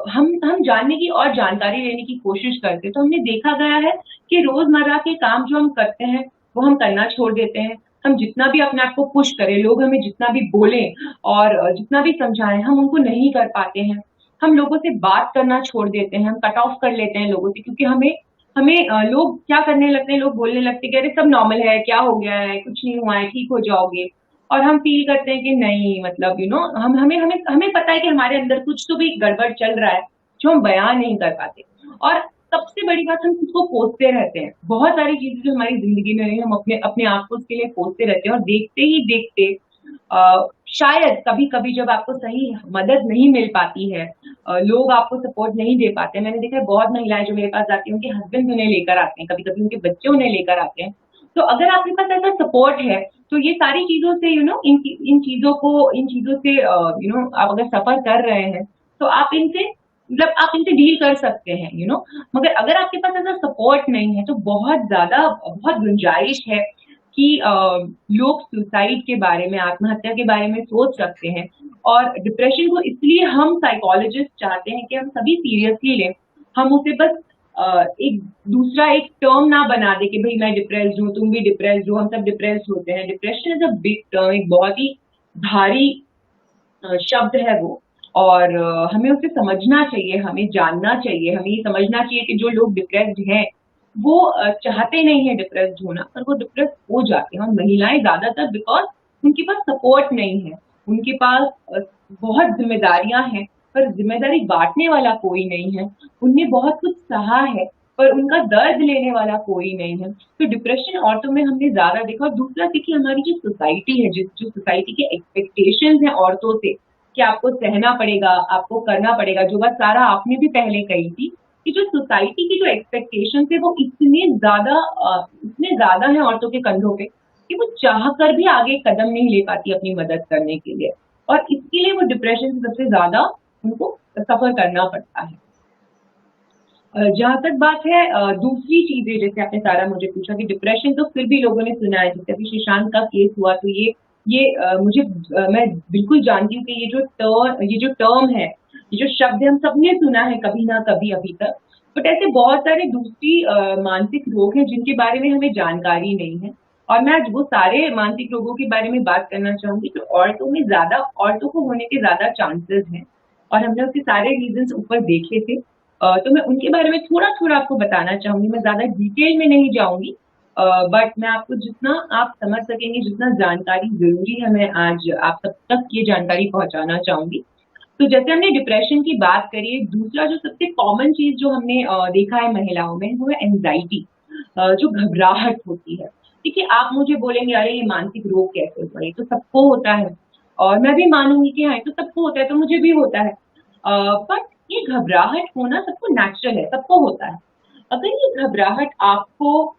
हम जानने की और जानकारी लेने की कोशिश करते, तो हमने देखा गया है कि रोजमर्रा के काम जो हम करते हैं वो हम करना छोड़ देते हैं। हम जितना भी अपने आप को पुश करें, लोग हमें जितना भी बोले और जितना भी समझाएं, हम उनको नहीं कर पाते हैं। हम लोगों से बात करना छोड़ देते हैं, हम कट ऑफ कर लेते हैं लोगों से, क्योंकि हमें हमें लोग क्या करने लगते हैं, लोग बोलने लगते हैं कि अरे सब नॉर्मल है, क्या हो गया है, कुछ नहीं हुआ है, ठीक हो जाओगे। और हम फील करते हैं कि नहीं, मतलब हम हमें हमें हमें पता है कि हमारे अंदर कुछ तो भी गड़बड़ चल रहा है, जो हम बयान नहीं कर पाते। और सबसे बड़ी बात, हम खुद को कोसते रहते हैं, बहुत सारी चीजें जो हमारी जिंदगी में हुई, हम अपने अपने आप को उसके लिए कोसते रहते हैं, और देखते ही देखते शायद कभी कभी जब आपको सही मदद नहीं मिल पाती है, लोग आपको सपोर्ट नहीं दे पाते। मैंने देखा है बहुत महिलाएं जो मेरे पास आती हैं, उनके हस्बैंड उन्हें लेकर आते हैं, कभी कभी उनके बच्चे उन्हें लेकर आते हैं। तो अगर आपके पास ऐसा सपोर्ट है, तो ये सारी चीजों से इन चीजों से आप अगर सफर कर रहे हैं, तो आप इनसे, मतलब आप इनसे डील कर सकते हैं। मगर अगर आपके पास ऐसा सपोर्ट नहीं है, तो बहुत गुंजाइश है कि लोग सुसाइड के बारे में, आत्महत्या के बारे में सोच सकते हैं। और डिप्रेशन को इसलिए हम साइकोलॉजिस्ट चाहते हैं कि हम सभी सीरियसली लें, हम उसे बस एक दूसरा एक टर्म ना बना दे कि भाई मैं डिप्रेस्ड हूँ, तुम भी डिप्रेस्ड हो, हम सब डिप्रेस्ड होते हैं। Depression is a big term, एक बहुत ही भारी शब्द है वो। और हमें उसे समझना चाहिए, हमें जानना चाहिए, हमें ये समझना चाहिए कि जो लोग डिप्रेस्ड हैं वो चाहते नहीं है डिप्रेस्ड होना, पर वो डिप्रेस हो जाते हैं। और महिलाएं ज्यादातर, बिकॉज उनके पास सपोर्ट नहीं है, उनके पास बहुत जिम्मेदारियां हैं, पर जिम्मेदारी बांटने वाला कोई नहीं है। उनने बहुत कुछ सहा है, पर उनका दर्द लेने वाला कोई नहीं है। तो डिप्रेशन औरतों में हमने ज्यादा देखा। और दूसरा देखिए, हमारी जो सोसाइटी है, जिस जो सोसाइटी के एक्सपेक्टेशंस हैं औरतों से, कि आपको सहना पड़ेगा, आपको करना पड़ेगा, जो बात सारा आपने भी पहले कही थी, कि जो सोसाइटी की जो एक्सपेक्टेशन है वो इतने ज्यादा है औरतों के कंधों पे, कि वो चाह कर भी आगे कदम नहीं ले पाती अपनी मदद करने के लिए। और इसके लिए वो डिप्रेशन से सबसे ज्यादा उनको सफर करना पड़ता है। जहां तक बात है दूसरी चीजें, जैसे आपने सारा मुझे पूछा कि डिप्रेशन तो फिर भी लोगों ने सुना है, जैसे अभी सुशांत का केस हुआ, तो मैं बिल्कुल जानती हूँ कि ये जो टर्म है, ये जो शब्द है, हम सबने सुना है कभी ना कभी अभी तक। बट ऐसे बहुत सारे दूसरी मानसिक रोग हैं जिनके बारे में हमें जानकारी नहीं है। और मैं आज वो सारे मानसिक रोगों के बारे में बात करना चाहूंगी जो औरतों को होने के ज्यादा चांसेस हैं। और हमने उसके सारे रीजंस ऊपर देखे थे। तो मैं उनके बारे में थोड़ा थोड़ा आपको बताना चाहूंगी, मैं ज्यादा डिटेल में नहीं जाऊंगी। बट मैं आपको जितना आप समझ सकेंगे, जितना जानकारी जरूरी है, मैं आज आप सब तक ये जानकारी पहुंचाना चाहूंगी। तो जैसे हमने डिप्रेशन की बात करी है, दूसरा जो सबसे कॉमन चीज जो हमने देखा है महिलाओं में, वो है एंजाइटी, जो घबराहट होती है। ठीक है, आप मुझे बोलेंगे अरे ये मानसिक रोग कैसे हुआ, ये तो सबको होता है। और मैं भी मानूंगी कि हाँ ये तो सबको होता है, तो मुझे भी होता है। बट ये घबराहट होना सबको नेचुरल है, सबको होता है। अगर ये घबराहट आपको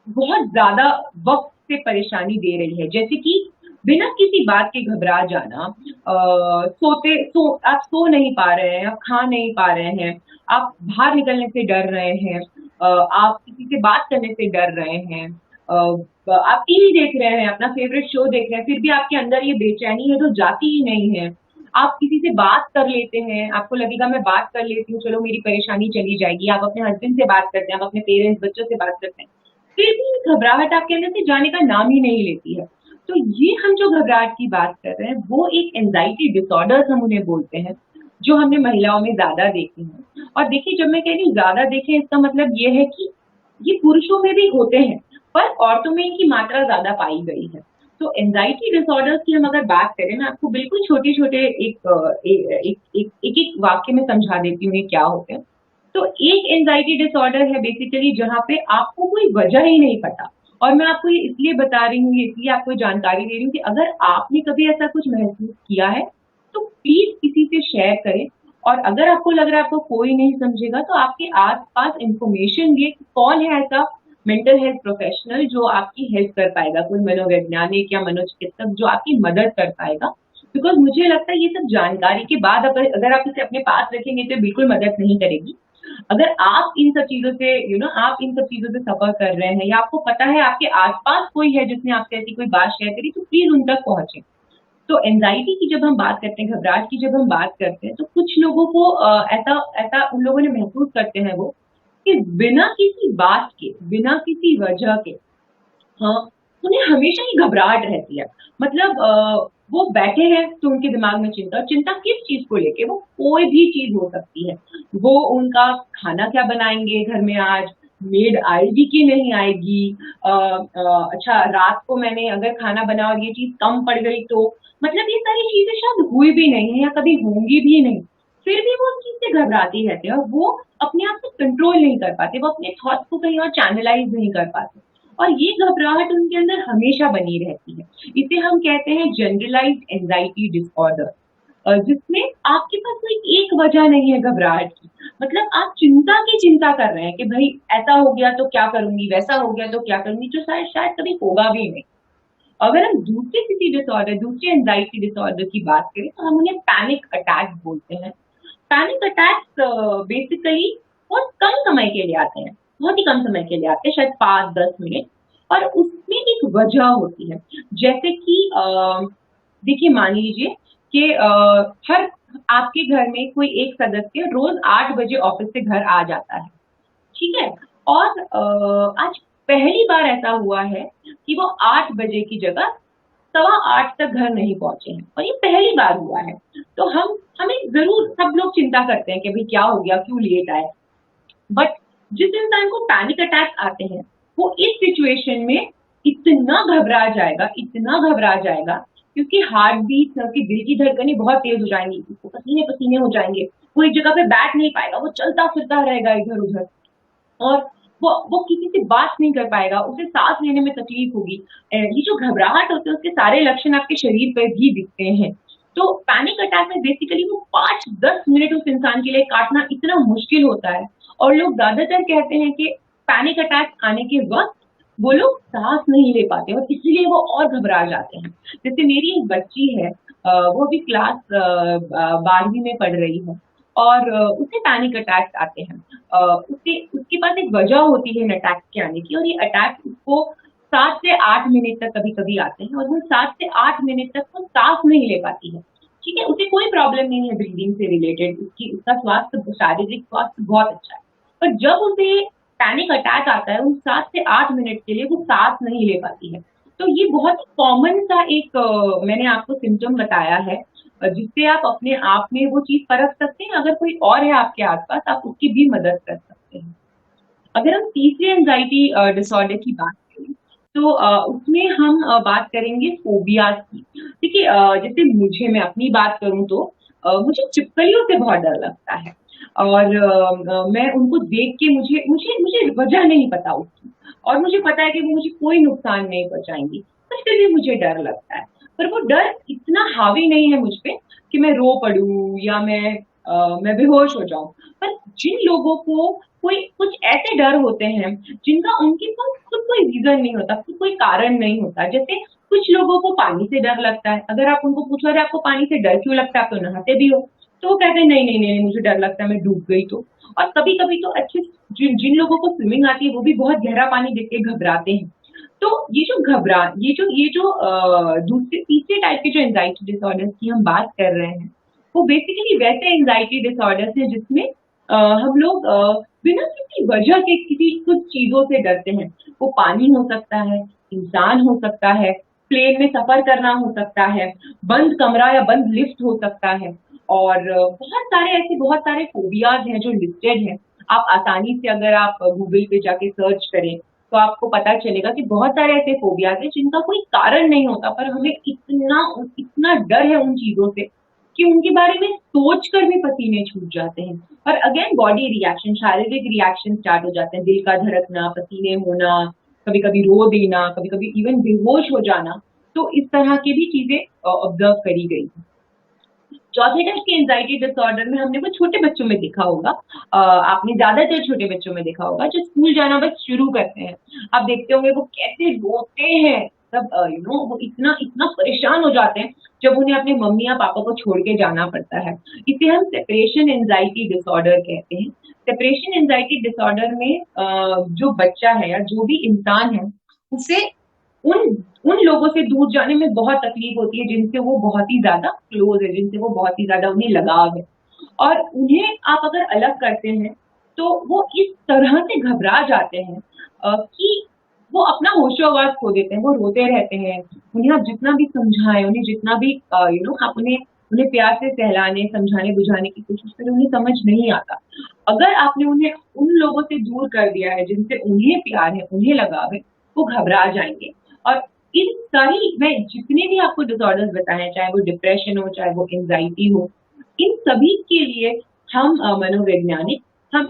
बहुत ज्यादा वक्त से परेशानी दे रही है, जैसे कि बिना किसी बात के घबरा जाना, आप सो नहीं पा रहे हैं, आप खा नहीं पा रहे हैं, आप बाहर निकलने से डर रहे हैं, आप किसी से बात करने से डर रहे हैं, आप टीवी देख रहे हैं, अपना फेवरेट शो देख रहे हैं, फिर भी आपके अंदर ये बेचैनी है जो जाती ही नहीं है। आप किसी से बात कर लेते हैं, आपको लगेगा मैं बात कर लेती हूँ, चलो मेरी परेशानी चली जाएगी, आप अपने हस्बैंड से बात करते हैं, आप अपने पेरेंट्स बच्चों से बात करते हैं, फिर भी घबराहट आपके अंदर से जाने का नाम ही नहीं लेती है। तो ये हम जो घबराहट की बात कर रहे हैं, वो एक एंजाइटी डिसऑर्डर्स हम उन्हें बोलते हैं, जो हमने महिलाओं में ज्यादा देखे हैं। और देखिए, जब मैं कह रही हूँ ज्यादा देखे, इसका मतलब ये है कि ये पुरुषों में भी होते हैं, पर औरतों में इनकी मात्रा ज्यादा पाई गई है। तो एंजाइटी डिसऑर्डर्स की हम अगर बात करें, मैं आपको बिल्कुल छोटे छोटे एक वाक्य में समझा देती हूँ ये क्या होते हैं। तो एक एंजाइटी डिसऑर्डर है बेसिकली जहाँ पे आपको कोई वजह ही नहीं पता। और मैं आपको ये इसलिए बता रही हूँ, ये इसलिए आपको जानकारी दे रही हूँ कि अगर आपने कभी ऐसा कुछ महसूस किया है, तो प्लीज किसी से शेयर करें। और अगर आपको लग रहा है आपको कोई नहीं समझेगा, तो आपके आसपास इंफॉर्मेशन ये कौन है ऐसा मेंटल हेल्थ प्रोफेशनल जो आपकी हेल्प कर पाएगा, कोई मनोवैज्ञानिक या मनोचिकित्सक जो आपकी मदद कर पाएगा। बिकॉज मुझे लगता है ये सब जानकारी के बाद अगर आप इसे अपने पास रखेंगे तो बिल्कुल मदद नहीं करेगी। अगर आप इन सब चीजों से आप इन सब चीजों से सफर कर रहे हैं, या आपको पता है आपके आसपास कोई है जिसने आपसे ऐसी कोई बात शेयर करी, तो प्लीज उन तक पहुंचे। तो एंजाइटी की जब हम बात करते हैं, घबराहट की जब हम बात करते हैं, तो कुछ लोगों को ऐसा ऐसा उन लोगों ने महसूस करते हैं वो, कि बिना किसी बात के, बिना किसी वजह के, हाँ, उन्हें हमेशा ही घबराहट रहती है। मतलब वो बैठे हैं तो उनके दिमाग में चिंता, और चिंता किस चीज को लेके, वो कोई भी चीज हो सकती है। वो उनका खाना क्या बनाएंगे घर में आज, मेड आएगी कि नहीं आएगी, अच्छा रात को मैंने अगर खाना बना और ये चीज कम पड़ गई तो, मतलब ये सारी चीजें शायद हुई भी नहीं है या कभी होंगी भी नहीं, फिर भी वो उस चीज से घबराती रहते हैं, और वो अपने आप से कंट्रोल नहीं कर पाते, वो अपने थॉट्स को कहीं और चैनलाइज नहीं कर पाते। और ये घबराहट उनके अंदर हमेशा बनी रहती है। इसे हम कहते हैं जनरलाइज्ड एंजाइटी डिसऑर्डर, जिसमें आपके पास कोई एक वजह नहीं है घबराहट की। मतलब आप चिंता की चिंता कर रहे हैं कि भाई ऐसा हो गया तो क्या करूंगी, वैसा हो गया तो क्या करूंगी, जो शायद शायद कभी होगा भी नहीं। अगर हम दूसरे किसी डिसऑर्डर, दूसरे एंजाइटी डिसऑर्डर की बात करें, तो हम उन्हें पैनिक अटैक बोलते हैं। पैनिक अटैक्स बेसिकली बहुत कम समय के लिए आते हैं, बहुत ही कम समय के लिए आते हैं, शायद 5-10 मिनट। और उसमें एक वजह होती है, जैसे कि देखिए मान लीजिए कि हर आपके घर में कोई एक सदस्य रोज 8 बजे ऑफिस से घर आ जाता है, ठीक है। और आज पहली बार ऐसा हुआ है कि वो 8 बजे की जगह 7:15 तक घर नहीं पहुंचे हैं, और ये पहली बार हुआ है। तो हमें जरूर सब लोग चिंता करते हैं कि भाई क्या हो गया, क्यों लेट आए। बट जिस इंसान को पैनिक अटैक आते हैं, वो इस सिचुएशन में इतना घबरा जाएगा, इतना घबरा जाएगा, क्योंकि हार्ट बीट, उसकी दिल की धड़कनें बहुत तेज हो जाएंगी, उसको पसीने पसीने हो जाएंगे, वो एक जगह पे बैठ नहीं पाएगा, वो चलता फिरता रहेगा इधर उधर। और वो किसी से बात नहीं कर पाएगा, उसे सांस लेने में तकलीफ होगी। ये जो घबराहट होते हैं उसके सारे लक्षण आपके शरीर पर भी दिखते हैं। तो पैनिक अटैक में बेसिकली वो 5-10 मिनट उस इंसान के लिए काटना इतना मुश्किल होता है। और लोग ज्यादातर कहते हैं कि पैनिक अटैक आने के वक्त वो लोग सांस नहीं ले पाते, और इसलिए वो और घबरा जाते हैं। जैसे मेरी एक बच्ची है, वो अभी क्लास 12वीं में पढ़ रही है, और उसे पैनिक अटैक्स आते हैं। उसके उसके पास एक वजह होती है इन अटैक के आने की, और ये अटैक उसको 7 से 8 मिनट तक कभी कभी आते हैं, और वो 7 से 8 मिनट तक वो सांस नहीं ले पाती है। ठीक है, उसे कोई प्रॉब्लम नहीं है ब्रीदिंग से रिलेटेड, उसका स्वास्थ्य, शारीरिक स्वास्थ्य बहुत अच्छा है। पर जब उसे पैनिक अटैक आता है, उन 7 से 8 मिनट के लिए वो सांस नहीं ले पाती है। तो ये बहुत कॉमन सा एक मैंने आपको सिम्पटम बताया है, जिससे आप अपने आप में वो चीज़ परख सकते हैं। अगर कोई और है आपके आस-पास, आप उसकी भी मदद कर सकते हैं। अगर हम तीसरे एंग्जायटी डिसऑर्डर की बात करें, तो उसमें हम बात करेंगे फ़ोबियाज़ की। देखिए जैसे मैं अपनी बात करूँ तो मुझे छिपकलियों से बहुत डर लगता है और मैं उनको देख के मुझे मुझे मुझे वजह नहीं पता उसकी, और मुझे पता है कि वो मुझे कोई नुकसान नहीं पहुँचाएँगी, पर फिर भी मुझे डर लगता है। पर वो डर इतना हावी नहीं है मुझ पे कि मैं रो पड़ूँ या मैं बेहोश हो जाऊँ। पर जिन लोगों को कोई कुछ ऐसे डर होते हैं जिनका उनके पास खुद कोई रीज़न नहीं होता, खुद कोई कारण नहीं होता। जैसे कुछ लोगों को पानी से डर लगता है, अगर आप उनको पूछो अरे आपको पानी से डर क्यों लगता है? आप तो नहाते भी हो। तो वो कहते हैं नहीं, नहीं, नहीं, मुझे डर लगता है मैं डूब गई तो। और कभी-कभी तो अच्छे जिन जिन लोगों को स्विमिंग आती है वो भी बहुत गहरा पानी देख के घबराते हैं। तो ये जो दूसरे तीसरे टाइप के जो एंग्जायटी डिसऑर्डर्स की हम बात कर रहे हैं, वो बेसिकली वैसे एंग्जायटी डिसऑर्डर्स हैं जिसमें हम लोग बिना किसी वजह के किसी कुछ चीज़ों से डरते हैं। वो पानी हो सकता है, इंसान हो सकता है, प्लेन में सफ़र करना हो सकता है, बंद कमरा या बंद लिफ्ट हो सकता है, और बहुत सारे फ़ोबियाज़ हैं जो लिस्टेड हैं। आप आसानी से अगर आप गूगल पे जाके सर्च करें, तो आपको पता चलेगा कि बहुत सारे ऐसे फ़ोबियाज़ हैं जिनका कोई कारण नहीं होता, पर हमें इतना डर है उन चीज़ों से कि उनके बारे में सोचकर भी पसीने छूट जाते हैं। और अगेन बॉडी रिएक्शन, शारीरिक रिएक्शन स्टार्ट हो जाते हैं, दिल का धड़कना, पसीने होना, कभी-कभी रो देना, कभी-कभी इवन बेहोश हो जाना। तो इस तरह की भी चीज़ें ऑब्ज़र्व करी गई हैं। चौथे टाइप के एंग्जायटी डिसऑर्डर में हमने वो छोटे बच्चों में देखा होगा, आपने ज़्यादातर छोटे बच्चों में देखा होगा जो स्कूल जाना बस शुरू करते हैं। आप देखते होंगे वो कैसे रोते हैं, तब वो इतना इतना परेशान हो जाते हैं जब उन्हें अपने मम्मी या पापा को छोड़ के जाना पड़ता है। इसे हम सेपरेशन एंग्जायटी डिसऑर्डर कहते हैं। सेपरेशन एंग्जायटी डिसऑर्डर में जो बच्चा है या जो भी इंसान है, उसे उन उन लोगों से दूर जाने में बहुत तकलीफ होती है जिनसे वो बहुत ही ज़्यादा क्लोज़ है, जिनसे वो बहुत ही ज़्यादा उन्हें लगाव है। और उन्हें आप अगर अलग करते हैं, तो वो इस तरह से घबरा जाते हैं कि वो अपना होशो-हवास खो देते हैं, वो रोते रहते हैं। उन्हें आप जितना भी समझाएँ, उन्हें जितना भी आप उन्हें उन्हें प्यार से सहलाने, समझाने-बुझाने की कोशिश करें, उन्हें समझ नहीं आता। अगर आपने उन्हें उन लोगों से दूर कर दिया है जिनसे उन्हें प्यार है, उन्हें लगाव है, वो घबरा जाएँगे। और इन सारी मैं जितने भी आपको डिसऑर्डर्स बताए हैं, चाहे वो डिप्रेशन हो, चाहे वो एंग्जायटी हो, इन सभी के लिए हम मनोवैज्ञानिक हम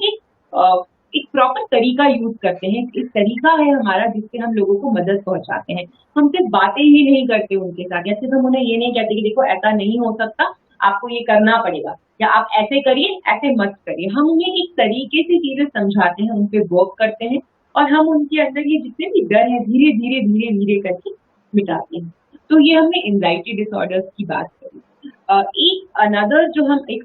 एक प्रॉपर तरीका यूज़ करते हैं। एक तरीका है हमारा जिससे हम लोगों को मदद पहुँचाते हैं। हम सिर्फ़ बातें ही नहीं करते उनके साथ, या सिर्फ़ हम उन्हें ये नहीं कहते कि देखो ऐसा नहीं हो सकता, आपको ये करना पड़ेगा, या आप ऐसे करिए, ऐसे मत करिए। हम उन्हें एक तरीके से चीज़ें समझाते हैं, उन पे वर्क करते हैं, और हम उनके अंदर ये जितने भी डर हैं धीरे-धीरे, धीरे-धीरे करके मिटाते हैं। तो ये हमने एंग्जायटी डिसऑर्डर्स की बात करी। एक अनदर जो हम एक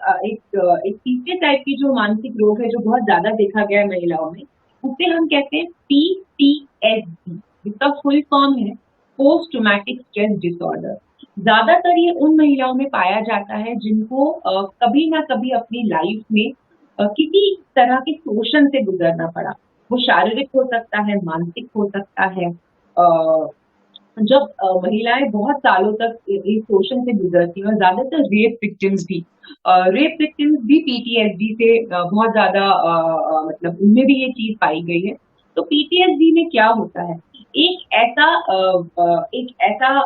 तीसरे टाइप की जो मानसिक रोग है जो बहुत ज़्यादा देखा गया है महिलाओं में, उसे हम कहते हैं पीटीएसडी, जिसका फुल फॉर्म है पोस्ट ट्रॉमेटिक स्ट्रेस डिसऑर्डर। ज़्यादातर ये उन महिलाओं में पाया जाता है जिनको कभी ना कभी अपनी लाइफ में किसी तरह के शोषण से गुज़रना पड़ा। वो शारीरिक हो सकता है, मानसिक हो सकता है। जब महिलाएँ बहुत सालों तक इस शोषण से गुज़रती हैं, और ज़्यादातर रेप विक्टिम्स भी पीटीएसडी से बहुत ज़्यादा मतलब उनमें भी ये चीज़ पाई गई है। तो पीटीएसडी में क्या होता है? एक ऐसा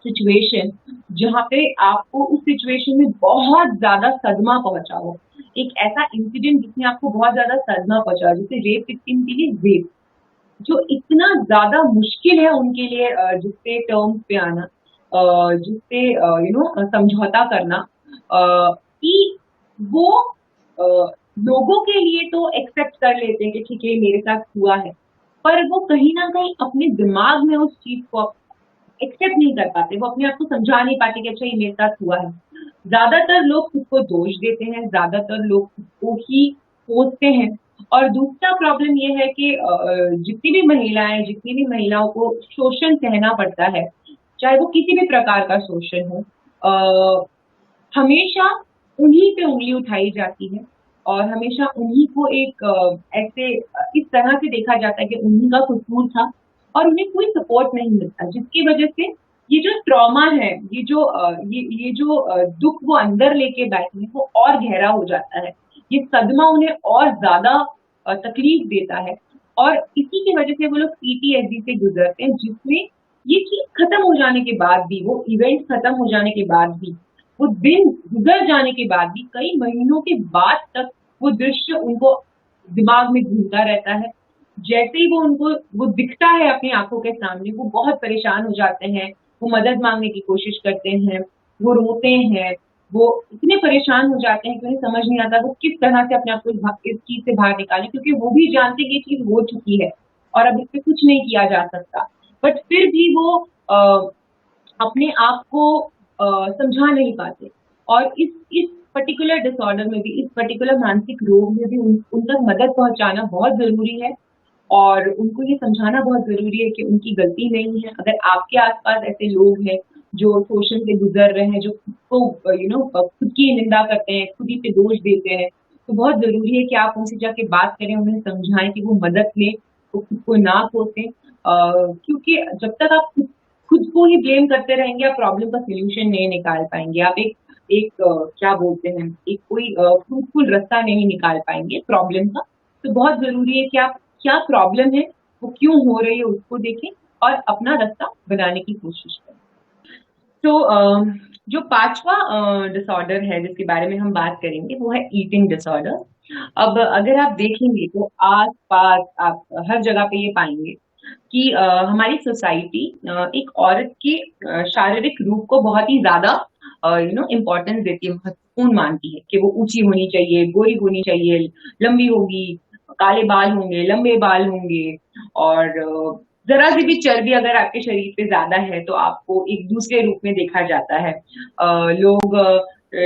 सिचुएशन जहाँ पे आपको उस सिचुएशन में बहुत ज़्यादा सदमा पहुँचा हो। एक ऐसा इंसिडेंट जिसने आपको बहुत ज़्यादा सदमा पहुँचा, जैसे रेप विक्टिम के लिए रेप, जो इतना ज़्यादा मुश्किल है उनके लिए जिससे टर्म्स पे आना, जिससे समझौता करना, कि वो लोगों के लिए तो एक्सेप्ट कर लेते हैं कि ठीक है, ये मेरे साथ हुआ है, पर वो कहीं न कहीं अपने दिमाग में उस चीज़ को एक्सेप्ट नहीं कर पाते, वो अपने आप को समझा नहीं पाते कि अच्छा ये मेरे साथ हुआ है। ज़्यादातर लोग खुद को दोष देते हैं, ज़्यादातर लोग खुद को ही कोसते हैं। और दूसरा प्रॉब्लम ये है कि जितनी भी महिलाओं को शोषण सहना पड़ता है, चाहे वो किसी भी प्रकार का शोषण हो, हमेशा उन्हीं पे उँगली उठाई जाती है, और हमेशा उन्हीं को एक ऐसे इस तरह से देखा जाता है कि उन्हीं का कसूर था और उन्हें कोई सपोर्ट नहीं मिलता, जिसकी वजह से ये जो ट्रॉमा है, ये जो दुख वो अंदर लेके बैठे हैं, वो और गहरा हो जाता है। ये सदमा उन्हें और ज्यादा तकलीफ देता है और इसी की वजह से वो लोग पीटीएसडी से गुजरते हैं, जिसमें ये चीज खत्म हो जाने के बाद भी, वो इवेंट खत्म हो जाने के बाद भी, वो दिन गुजर जाने के बाद भी, कई महीनों के बाद तक वो दृश्य उनको दिमाग में घूमता रहता है। जैसे ही वो उनको वो दिखता है अपनी आंखों के सामने, वो बहुत परेशान हो जाते हैं, वो मदद मांगने की कोशिश करते हैं, वो रोते हैं, वो इतने परेशान हो जाते हैं कि उन्हें समझ नहीं आता वो किस तरह से अपने आप को इस चीज से बाहर निकालें, क्योंकि वो भी जानते हैं कि ये चीज हो चुकी है और अब इस पे कुछ नहीं किया जा सकता। बट फिर भी वो अपने आप को समझा नहीं पाते और इस पर्टिकुलर डिसऑर्डर में भी, इस पर्टिकुलर मानसिक रोग में भी उन तक मदद पहुंचाना बहुत जरूरी है और उनको ये समझाना बहुत जरूरी है कि उनकी गलती नहीं है। अगर आपके आसपास ऐसे लोग हैं जो शोषण से गुजर रहे हैं, जो खुद को खुद की निंदा करते हैं, खुद ही पे दोष देते हैं, तो बहुत जरूरी है कि आप उनसे जाके बात करें, उन्हें समझाएं कि वो मदद लें, वो खुद को ना कोसें, क्योंकि जब तक आप खुद को ही ब्लेम करते रहेंगे, आप प्रॉब्लम का सोल्यूशन नहीं निकाल पाएंगे। आप एक एक क्या बोलते हैं, एक कोई फ्रूटफुल रास्ता नहीं निकाल पाएंगे प्रॉब्लम का। तो बहुत जरूरी है कि आप क्या प्रॉब्लम है, वो क्यों हो रही है, उसको देखें और अपना रास्ता बनाने की कोशिश करें। तो जो पांचवा डिसऑर्डर है जिसके बारे में हम बात करेंगे, वो है ईटिंग डिसऑर्डर। अब अगर आप देखेंगे तो आस पास आप हर जगह पे ये पाएंगे कि हमारी सोसाइटी एक औरत के शारीरिक रूप को बहुत ही ज्यादा इम्पोर्टेंस देती है, महत्वपूर्ण मानती है कि वो ऊंची होनी चाहिए, गोरी होनी चाहिए, लंबी होगी, काले बाल होंगे, लंबे बाल होंगे और जरा सी भी चर्बी अगर आपके शरीर पे ज्यादा है तो आपको एक दूसरे रूप में देखा जाता है। लोग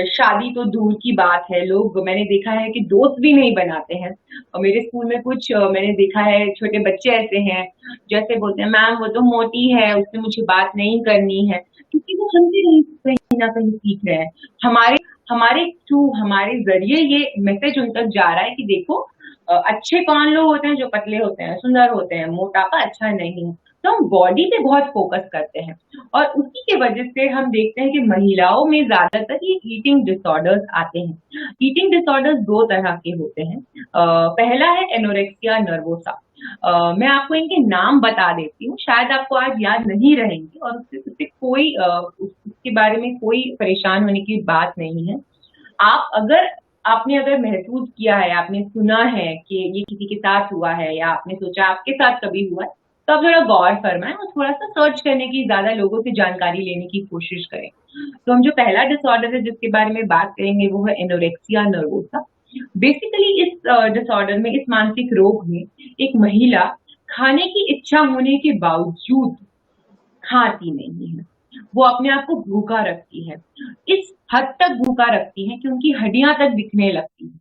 शादी तो दूर की बात है, लोग मैंने देखा है कि दोस्त भी नहीं बनाते हैं। और मेरे स्कूल में कुछ मैंने देखा है छोटे बच्चे ऐसे हैं जैसे बोलते हैं, मैम वो तो मोटी है, उससे मुझे बात नहीं करनी है, क्योंकि वो हमसे कहीं ना कहीं सीख रहे हैं। हमारे हमारे थ्रू, हमारे जरिए ये मैसेज उन तक जा रहा है कि देखो अच्छे कौन लोग होते हैं, जो पतले होते हैं, सुंदर होते हैं, मोटापा अच्छा नहीं है। तो हम बॉडी पे बहुत फोकस करते हैं और उसी के वजह से हम देखते हैं कि महिलाओं में ज्यादातर ये ईटिंग डिसऑर्डर्स आते हैं। ईटिंग डिसऑर्डर्स दो तरह के होते हैं। पहला है एनोरेक्सिया नर्वोसा। मैं आपको इनके नाम बता देती हूँ, शायद आपको आज याद नहीं रहेंगे और उससे कोई उसके बारे में कोई परेशान होने की बात नहीं है। आप अगर आपने अगर महसूस किया है, आपने सुना है कि ये किसी के साथ हुआ है या आपने सोचा आपके साथ कभी हुआ है, तो आप थोड़ा गौर फरमाएं और थोड़ा सा सर्च करने की, ज्यादा लोगों से जानकारी लेने की कोशिश करें। तो हम जो पहला डिसऑर्डर है जिसके बारे में बात करेंगे वो है एनोरेक्सिया नर्वोसा। बेसिकली इस डिसऑर्डर में, इस मानसिक रोग में, एक महिला खाने की इच्छा होने के बावजूद खाती नहीं है, वो अपने आप को भूखा रखती है। इस हद तक भूखा रखती है कि उनकी हड्डियां तक दिखने लगती हैं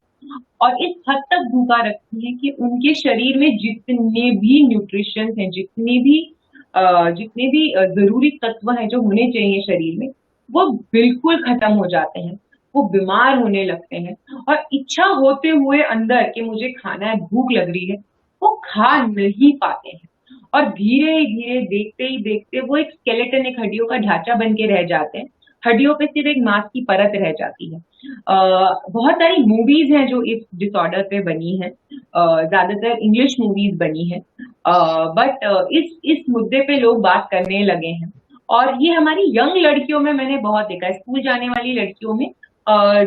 और इस हद तक भूखा रखती है कि उनके शरीर में जितने भी न्यूट्रिशन हैं, जितने भी जरूरी तत्व हैं जो होने चाहिए शरीर में, वो बिल्कुल खत्म हो जाते हैं। वो बीमार होने लगते हैं और इच्छा होते हुए अंदर कि मुझे खाना है, भूख लग रही है, वो खा नहीं पाते हैं और धीरे धीरे देखते ही देखते वो एक स्केलेटन, एक हड्डियों का ढांचा बन के रह जाते हैं। हड्डियों पे सिर्फ एक मांस की परत रह जाती है। बहुत सारी मूवीज हैं जो इस डिसऑर्डर पे बनी है, ज्यादातर इंग्लिश मूवीज बनी है, बट इस मुद्दे पे लोग बात करने लगे हैं और ये हमारी यंग लड़कियों में मैंने बहुत देखा है, स्कूल जाने वाली लड़कियों में।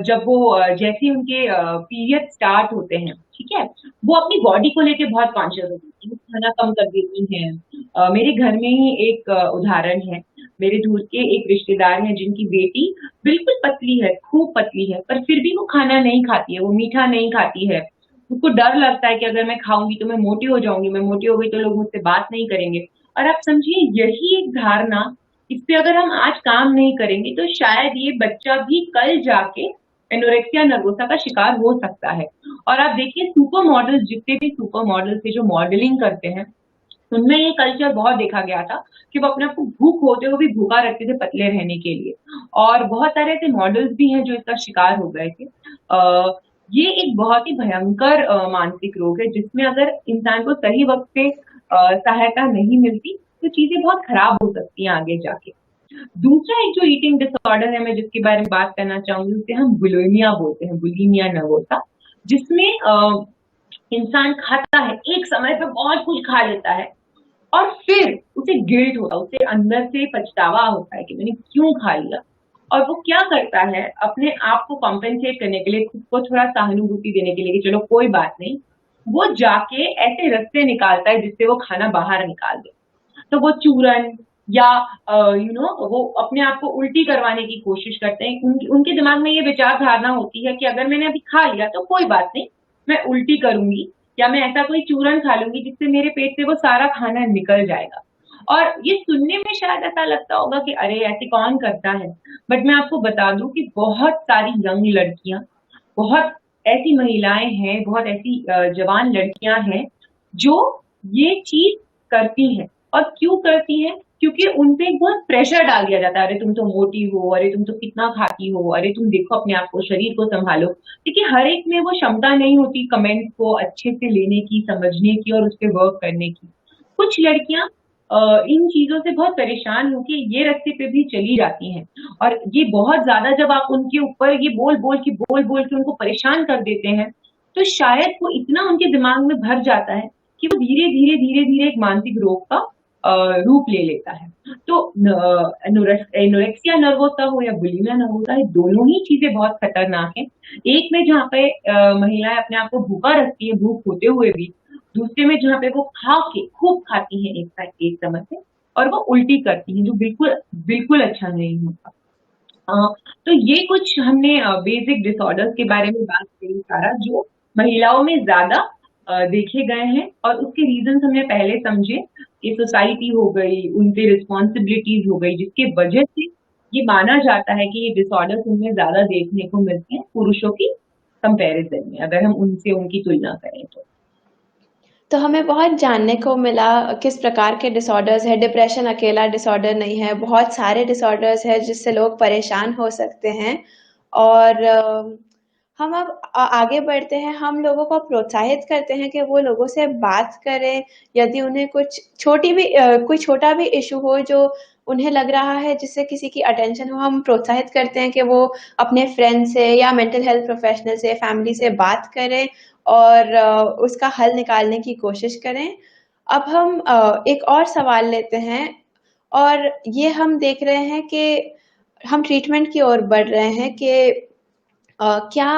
जब वो जैसे ही उनके पीरियड स्टार्ट होते हैं, ठीक है, वो अपनी बॉडी को लेके बहुत कॉन्शियस होती है, वो खाना कम कर देती हैं। मेरे घर में ही एक उदाहरण है, मेरे दूर के एक रिश्तेदार हैं जिनकी बेटी बिल्कुल पतली है, खूब पतली है, पर फिर भी वो खाना नहीं खाती है, वो मीठा नहीं खाती है। उसको डर लगता है कि अगर मैं खाऊंगी तो मैं मोटी हो जाऊंगी, मैं मोटी हो गई तो लोग मुझसे बात नहीं करेंगे। और आप समझिए, यही एक धारणा, इस पे अगर हम आज काम नहीं करेंगे तो शायद ये बच्चा भी कल जाके एनोरेक्सिया नर्वोसा का शिकार हो सकता है। और आप देखिए, सुपर मॉडल्स, जितने भी सुपर मॉडल्स थे जो मॉडलिंग करते हैं, उनमें ये कल्चर बहुत देखा गया था कि वो अपने आप को भूख होते हुए भी भूखा रखते थे पतले रहने के लिए। और बहुत सारे ऐसे मॉडल्स भी हैं जो इसका शिकार हो गए थे। ये एक बहुत ही भयंकर मानसिक रोग है, जिसमें अगर इंसान को सही वक्त पे सहायता नहीं मिलती तो चीजें बहुत खराब हो सकती हैं आगे जाके। दूसरा एक जो ईटिंग डिसऑर्डर है, मैं जिसके बारे में बात करना चाहूंगी, उसे हम बुलिमिया बोलते हैं, बुलिमिया नर्वोसा, जिसमें इंसान खाता है, एक समय पे बहुत कुछ खा लेता है और फिर उसे गिल्ट होता है, उसे अंदर से पछतावा होता है कि मैंने क्यों खा लिया। और वो क्या करता है, अपने आप को कॉम्पेंसेट करने के लिए, खुद को थोड़ा सहानुभूति देने के लिए कि चलो कोई बात नहीं, वो जाके ऐसे रास्ते निकालता है जिससे वो खाना बाहर निकाल दे। तो वो चूरन या वो अपने आप को उल्टी करवाने की कोशिश करते हैं। उनके दिमाग में ये विचार धारणा होती है कि अगर मैंने अभी खा लिया तो कोई बात नहीं, मैं उल्टी करूंगी या मैं ऐसा कोई चूरन खा लूंगी जिससे मेरे पेट से वो सारा खाना निकल जाएगा। और ये सुनने में शायद ऐसा लगता होगा कि अरे ऐसे कौन करता है, बट मैं आपको बता दूं कि बहुत सारी यंग लड़कियां, बहुत ऐसी महिलाएं हैं, बहुत ऐसी जवान लड़कियां हैं जो ये चीज करती हैं। और क्यों करती हैं? क्योंकि उन पे एक बहुत प्रेशर डाल दिया जाता है, अरे तुम तो मोटी हो, अरे तुम तो कितना खाती हो, अरे तुम देखो अपने आप को, शरीर को संभालो। क्योंकि हर एक में वो क्षमता नहीं होती कमेंट को अच्छे से लेने की, समझने की और उस पर वर्क करने की। कुछ लड़कियां इन चीजों से बहुत परेशान होकर ये रास्ते पे भी चली जाती हैं। और ये बहुत ज्यादा जब आप उनके ऊपर ये बोल बोल के उनको परेशान कर देते हैं, तो शायद वो इतना उनके दिमाग में भर जाता है कि वो धीरे धीरे एक मानसिक रोग का रूप ले लेता है। तो एनोरेक्सिया नर्वोसा हो या बुलिमिया नर्वोसा, ये दोनों ही चीजें बहुत खतरनाक हैं। एक में जहाँ पे महिलाएं अपने आप को भूखा रखती है, भूख होते हुए भी। दूसरे में जहाँ पे वो खा के खूब खाती हैं एक समय पे, और वो उल्टी करती हैं, जो बिल्कुल बिल्कुल अच्छा नहीं होता। तो ये कुछ हमने बेसिक डिसऑर्डर्स के बारे में बात करी सारा, जो महिलाओं में ज्यादा देखे गए हैं, और उसके रीजन हमने पहले समझे कि सोसाइटी हो गई, उन पे रिस्पॉन्सिबिलिटीज हो गई, जिसके वजह से ये माना जाता है कि ये डिसऑर्डर्स उनमें ज्यादा देखने को मिलते हैं पुरुषों की कंपैरिजन में, अगर हम उनसे उनकी तुलना करें तो। तो हमें बहुत जानने को मिला किस प्रकार के डिसऑर्डर्स है। डिप्रेशन अकेला डिसऑर्डर नहीं है, बहुत सारे डिसऑर्डर्स है जिससे लोग परेशान हो सकते हैं। और हम अब आगे बढ़ते हैं, हम लोगों को प्रोत्साहित करते हैं कि वो लोगों से बात करें। यदि उन्हें कुछ कोई छोटा भी इशू हो जो उन्हें लग रहा है जिससे किसी की अटेंशन हो, हम प्रोत्साहित करते हैं कि वो अपने फ्रेंड से या मेंटल हेल्थ प्रोफेशनल से, फैमिली से बात करें और उसका हल निकालने की कोशिश करें। अब हम एक और सवाल लेते हैं, और ये हम देख रहे हैं कि हम ट्रीटमेंट की ओर बढ़ रहे हैं कि क्या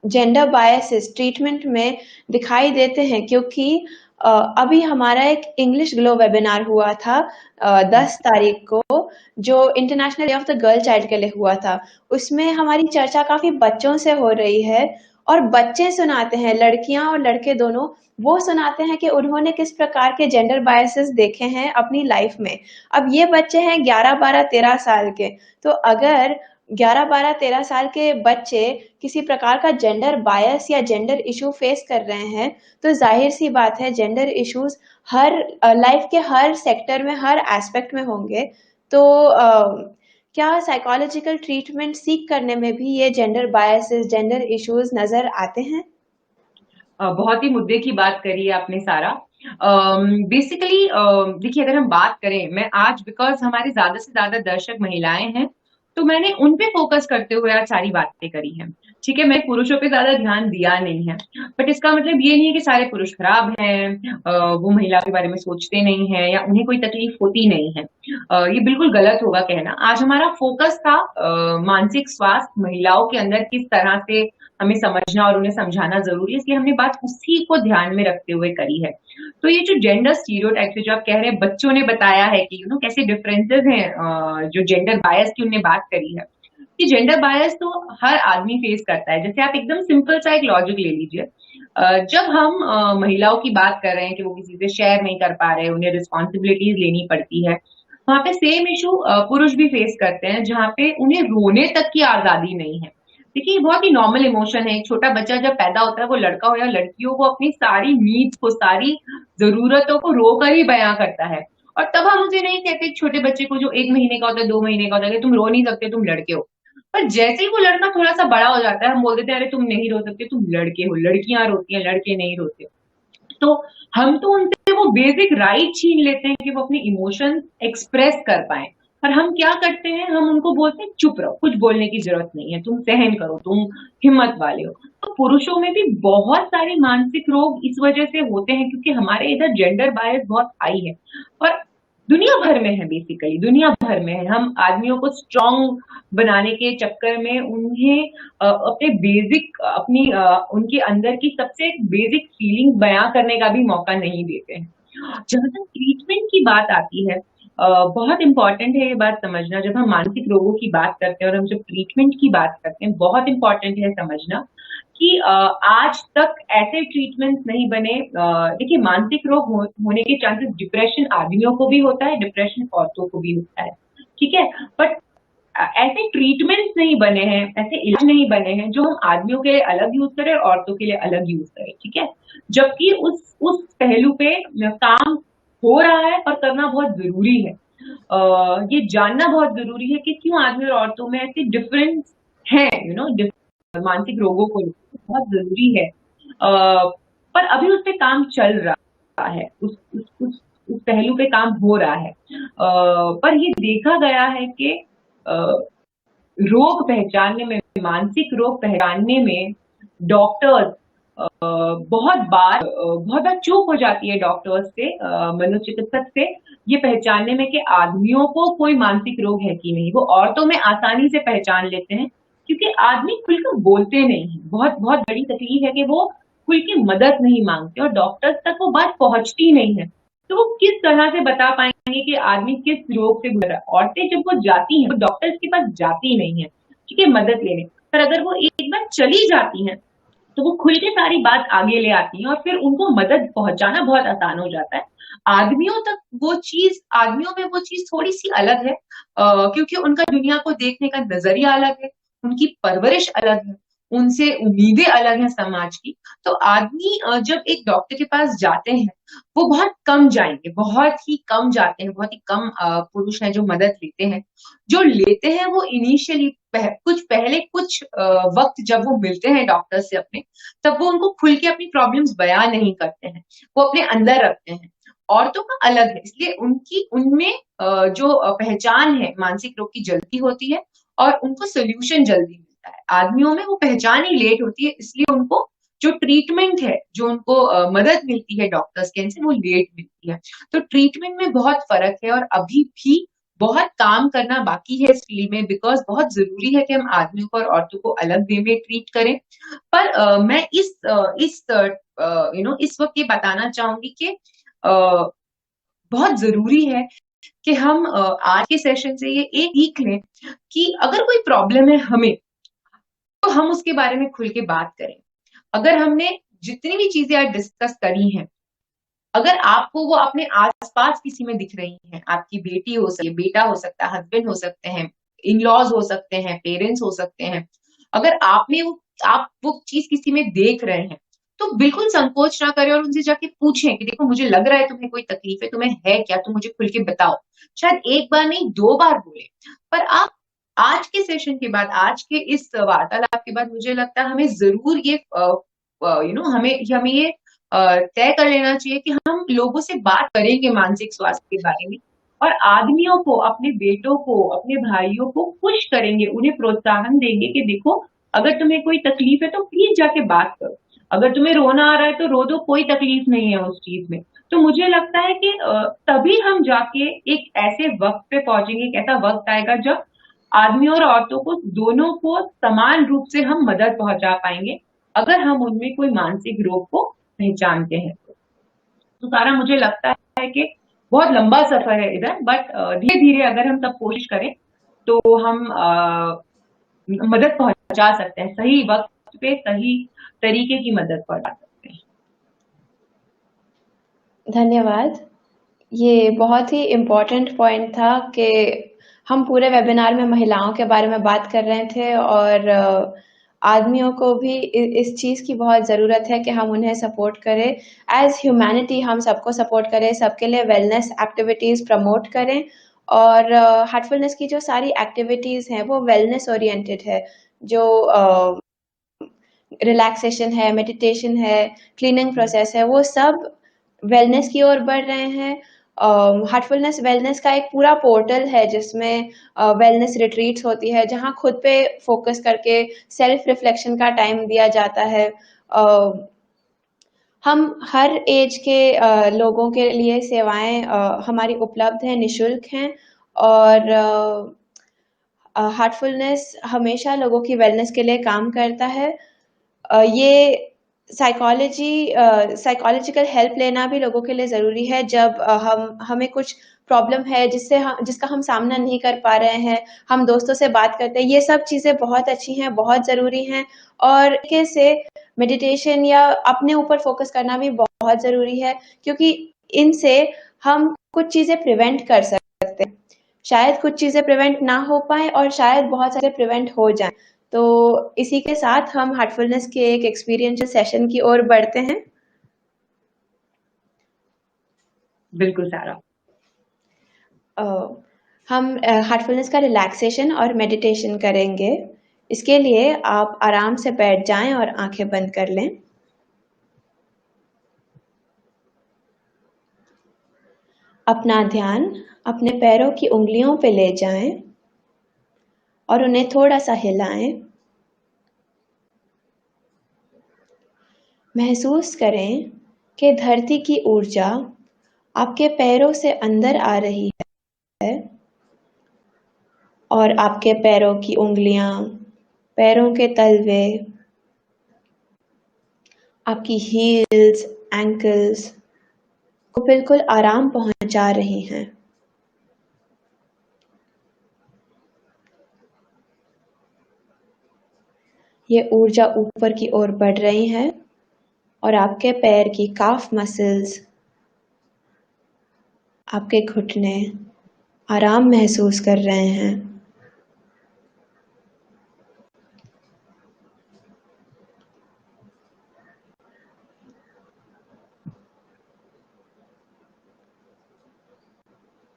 जेंडर बायसेस ट्रीटमेंट में दिखाई देते हैं? क्योंकि अभी हमारा एक इंग्लिश ग्लो वेबिनार हुआ था 10 तारीख को, जो international day of the girl child के लिए हुआ था। उसमें हमारी चर्चा काफ़ी बच्चों से हो रही है, और बच्चे सुनाते हैं, लड़कियां और लड़के दोनों, वो सुनाते हैं कि उन्होंने किस प्रकार के जेंडर बायसेस देखे हैं अपनी लाइफ में। अब ये बच्चे हैं 11, 12, 13 साल के। तो अगर 11, 12, 13 साल के बच्चे किसी प्रकार का जेंडर बायस या जेंडर इशू फेस कर रहे हैं, तो जाहिर सी बात है जेंडर इश्यूज हर लाइफ के हर सेक्टर में, हर एस्पेक्ट में होंगे। तो क्या साइकोलॉजिकल ट्रीटमेंट सीख करने में भी ये जेंडर बायसेस, जेंडर इश्यूज नजर आते हैं? बहुत ही मुद्दे की बात करी है आपने सारा। बेसिकली देखिए, अगर हम बात करें, मैं आज बिकॉज हमारे ज्यादा से ज्यादा दर्शक महिलाएं हैं, तो मैंने उन पे फोकस करते हुए आज सारी बातें करी हैं। ठीक है, मैं पुरुषों पे ज्यादा ध्यान दिया नहीं है, बट इसका मतलब ये नहीं है कि सारे पुरुष खराब हैं, वो महिला के बारे में सोचते नहीं है या उन्हें कोई तकलीफ होती नहीं है। ये बिल्कुल गलत होगा कहना। आज हमारा फोकस था मानसिक स्वास्थ्य महिलाओं के अंदर किस तरह से हमें समझना और उन्हें समझाना जरूरी है, इसलिए हमने बात उसी को ध्यान में रखते हुए करी है। तो ये जो जेंडर स्टीरियोटाइप जो आप कह रहे हैं, बच्चों ने बताया है कि कैसे डिफरेंसेस हैं, जो जेंडर बायस की उनने बात करी है, कि जेंडर बायस तो हर आदमी फेस करता है। जैसे आप एकदम सिंपल सा एक लॉजिक ले लीजिए, जब हम महिलाओं की बात कर रहे हैं कि वो किसी से शेयर नहीं कर पा रहे, उन्हें रिस्पॉन्सिबिलिटीज लेनी पड़ती है, वहां पे सेम इशू पुरुष भी फेस करते हैं, जहाँ पे उन्हें रोने तक की आजादी नहीं है। देखिए, ये बहुत ही नॉर्मल इमोशन है। एक छोटा बच्चा जब पैदा होता है, वो लड़का हो या लड़की हो, वो अपनी सारी नीड्स को, सारी जरूरतों को रोकर ही बयां करता है। और तब हम उसे नहीं कहते एक छोटे बच्चे को जो 1 महीने का होता है, 2 महीने का होता है, कि तुम रो नहीं सकते, तुम लड़के हो। पर जैसे ही वो लड़का थोड़ा सा बड़ा हो जाता है, हम बोल देते हैं अरे तुम नहीं रो सकते, तुम लड़के हो, लड़कियां रोती हैं, लड़के नहीं रोते। तो हम तो उनसे वो बेसिक राइट छीन लेते हैं कि वो अपने इमोशंस एक्सप्रेस कर पाए। पर हम क्या करते हैं, हम उनको बोलते हैं चुप रहो, कुछ बोलने की जरूरत नहीं है, तुम सहन करो, तुम हिम्मत वाले हो। तो पुरुषों में भी बहुत सारे मानसिक रोग इस वजह से होते हैं क्योंकि हमारे इधर जेंडर बायस बहुत हाई है। और दुनिया भर में है, बेसिकली दुनिया भर में है। हम आदमियों को स्ट्रांग बनाने के चक्कर में उन्हें अपने बेसिक अपनी उनके अंदर की सबसे बेसिक फीलिंग बयां करने का भी मौका नहीं देते हैं। जहां तक ट्रीटमेंट की बात आती है, बहुत इंपॉर्टेंट है ये बात समझना। जब हम मानसिक रोगों की बात करते हैं और हम जब ट्रीटमेंट की बात करते हैं, बहुत इंपॉर्टेंट है समझना कि आज तक ऐसे ट्रीटमेंट्स नहीं बने। देखिए, मानसिक रोग होने के चांसेस, डिप्रेशन आदमियों को भी होता है, डिप्रेशन औरतों को भी होता है, ठीक है। बट ऐसे ट्रीटमेंट्स नहीं बने हैं, ऐसे इलाज नहीं बने हैं जो हम आदमियों के लिए अलग यूज करें और औरतों के लिए अलग यूज करें, ठीक है। जबकि उस पहलू पे काम हो रहा है और करना बहुत जरूरी है। ये जानना बहुत जरूरी है कि क्यों आदमी और औरतों में ऐसे डिफरेंस है, मानसिक रोगों को लेकर बहुत जरूरी है। पर अभी उस पे काम चल रहा है, उस पहलू पे काम हो रहा है। पर ये देखा गया है कि अ, रोग पहचानने में, मानसिक रोग पहचानने में डॉक्टर्स बहुत बार चूक हो जाती है डॉक्टर्स से, मनोचिकित्सक से, ये पहचानने में कि आदमियों को कोई मानसिक रोग है कि नहीं। वो औरतों में आसानी से पहचान लेते हैं क्योंकि आदमी खुलकर बोलते नहीं है। बहुत बहुत बड़ी तकलीफ है कि वो खुल के मदद नहीं मांगते और डॉक्टर्स तक वो बात पहुंचती नहीं है। तो वो किस तरह से बता पाएंगे कि आदमी किस रोग से गुजर रहा है। औरतें जब वो जाती हैं, वो डॉक्टर्स के पास जाती नहीं है, ठीक है, मदद लेने। पर अगर वो एक बार चली जाती हैं तो वो खुल के सारी बात आगे ले आती हैं और फिर उनको मदद पहुंचाना बहुत आसान हो जाता है। आदमियों में वो चीज थोड़ी सी अलग है, क्योंकि उनका दुनिया को देखने का नजरिया अलग है, उनकी परवरिश अलग है, उनसे उम्मीदें अलग हैं समाज की। तो आदमी जब एक डॉक्टर के पास जाते हैं, वो बहुत कम जाएंगे, बहुत ही कम जाते हैं, बहुत ही कम पुरुष हैं जो मदद लेते हैं। जो लेते हैं वो इनिशियली कुछ वक्त जब वो मिलते हैं डॉक्टर से अपने, तब वो उनको खुल के अपनी प्रॉब्लम्स बयान नहीं करते हैं, वो अपने अंदर रखते हैं। औरतों का अलग है, इसलिए उनमें जो पहचान है मानसिक रोग की जल्दी होती है और उनको सोल्यूशन जल्दी मिलता है। आदमियों में वो पहचान ही लेट होती है, इसलिए उनको जो ट्रीटमेंट है, जो उनको मदद मिलती है डॉक्टर्स के से, वो लेट मिलती है। तो ट्रीटमेंट में बहुत फर्क है और अभी भी बहुत काम करना बाकी है इस फील्ड में, बिकॉज बहुत जरूरी है कि हम आदमियों को और औरतों को अलग वे में ट्रीट करें। पर मैं इस वक्त ये बताना चाहूंगी कि बहुत जरूरी है कि हम आज के सेशन से ये एक सीख लें कि अगर कोई प्रॉब्लम है हमें, तो हम उसके बारे में खुल के बात करें। अगर हमने जितनी भी चीजें आज डिस्कस करी हैं, अगर आपको वो अपने आसपास किसी में दिख रही हैं, आपकी बेटी हो सकती है, बेटा हो सकता है, हस्बैंड हो सकते हैं, इन लॉज हो सकते हैं, पेरेंट्स हो सकते हैं, अगर आप वो चीज किसी में देख रहे हैं, तो बिल्कुल संकोच ना करें और उनसे जाके पूछें कि देखो, मुझे लग रहा है तुम्हें कोई तकलीफ है, तुम्हें है क्या, तुम मुझे खुल के बताओ। शायद एक बार नहीं, 2 बार बोले। पर आप आज के सेशन के बाद, आज के इस वार्तालाप के बाद, मुझे लगता है हमें जरूर ये हमें हमें ये तय कर लेना चाहिए कि हम लोगों से बात करेंगे मानसिक स्वास्थ्य के बारे में, और आदमियों को, अपने बेटों को, अपने भाइयों को पुश करेंगे, उन्हें प्रोत्साहन देंगे कि देखो, अगर तुम्हें कोई तकलीफ है तो प्लीज जाके बात करो। अगर तुम्हें रोना आ रहा है तो रो दो, कोई तकलीफ नहीं है उस चीज में। तो मुझे लगता है कि तभी हम जाके एक ऐसे वक्त पे पहुंचेंगे, एक ऐसा वक्त आएगा जब आदमियों और औरतों को, दोनों को समान रूप से हम मदद पहुंचा पाएंगे, अगर हम उनमें कोई मानसिक रोग को पहचानते हैं। तो सारा, मुझे लगता है कि बहुत लंबा सफर है इधर, बट धीरे धीरे अगर हम सब कोशिश करें तो हम मदद पहुंचा सकते हैं, सही वक्त पे सही तरीके की मदद पहुंचा सकते हैं। धन्यवाद। ये बहुत ही इम्पोर्टेंट पॉइंट था कि हम पूरे वेबिनार में महिलाओं के बारे में बात कर रहे थे और आदमियों को भी इस चीज़ की बहुत ज़रूरत है कि हम उन्हें सपोर्ट करें। एज़ ह्यूमैनिटी हम सबको सपोर्ट करें, सबके लिए वेलनेस एक्टिविटीज़ प्रमोट करें और हार्टफुलनेस की जो सारी एक्टिविटीज़ हैं वो वेलनेस ओरिएंटेड है, जो रिलैक्सेशन है, मेडिटेशन है, क्लीनिंग प्रोसेस है, वो सब वेलनेस की ओर बढ़ रहे हैं। हार्टफुलनेस वेलनेस का एक पूरा पोर्टल है जिसमें वेलनेस रिट्रीट्स होती है, जहाँ खुद पे फोकस करके सेल्फ रिफ्लेक्शन का टाइम दिया जाता है। हम हर एज के लोगों के लिए सेवाएं हमारी उपलब्ध हैं, निशुल्क हैं। और हार्टफुलनेस हमेशा लोगों की वेलनेस के लिए काम करता है। ये साइकोलॉजिकल हेल्प लेना भी लोगों के लिए ज़रूरी है जब हमें कुछ प्रॉब्लम है जिसका हम सामना नहीं कर पा रहे हैं, हम दोस्तों से बात करते हैं, ये सब चीज़ें बहुत अच्छी हैं, बहुत ज़रूरी हैं। और कैसे मेडिटेशन या अपने ऊपर फोकस करना भी बहुत ज़रूरी है, क्योंकि इनसे हम कुछ चीज़ें प्रिवेंट कर सकते हैं। शायद कुछ चीज़ें प्रिवेंट ना हो पाए और शायद बहुत सारे प्रिवेंट हो जाएं। तो इसी के साथ हम हार्टफुलनेस के एक एक्सपीरियंशियल सेशन की ओर बढ़ते हैं। बिल्कुल सारा। अ, हम हार्टफुलनेस का रिलैक्सेशन और मेडिटेशन करेंगे। इसके लिए आप आराम से बैठ जाएं और आंखें बंद कर लें। अपना ध्यान अपने पैरों की उंगलियों पे ले जाएं और उन्हें थोड़ा सा हिलाएं। महसूस करें कि धरती की ऊर्जा आपके पैरों से अंदर आ रही है और आपके पैरों की उंगलियां, पैरों के तलवे, आपकी हील्स, एंकल्स को बिल्कुल आराम पहुंचा रही हैं। ये ऊर्जा ऊपर की ओर बढ़ रही है और आपके पैर की काफ मसल्स, आपके घुटने आराम महसूस कर रहे हैं।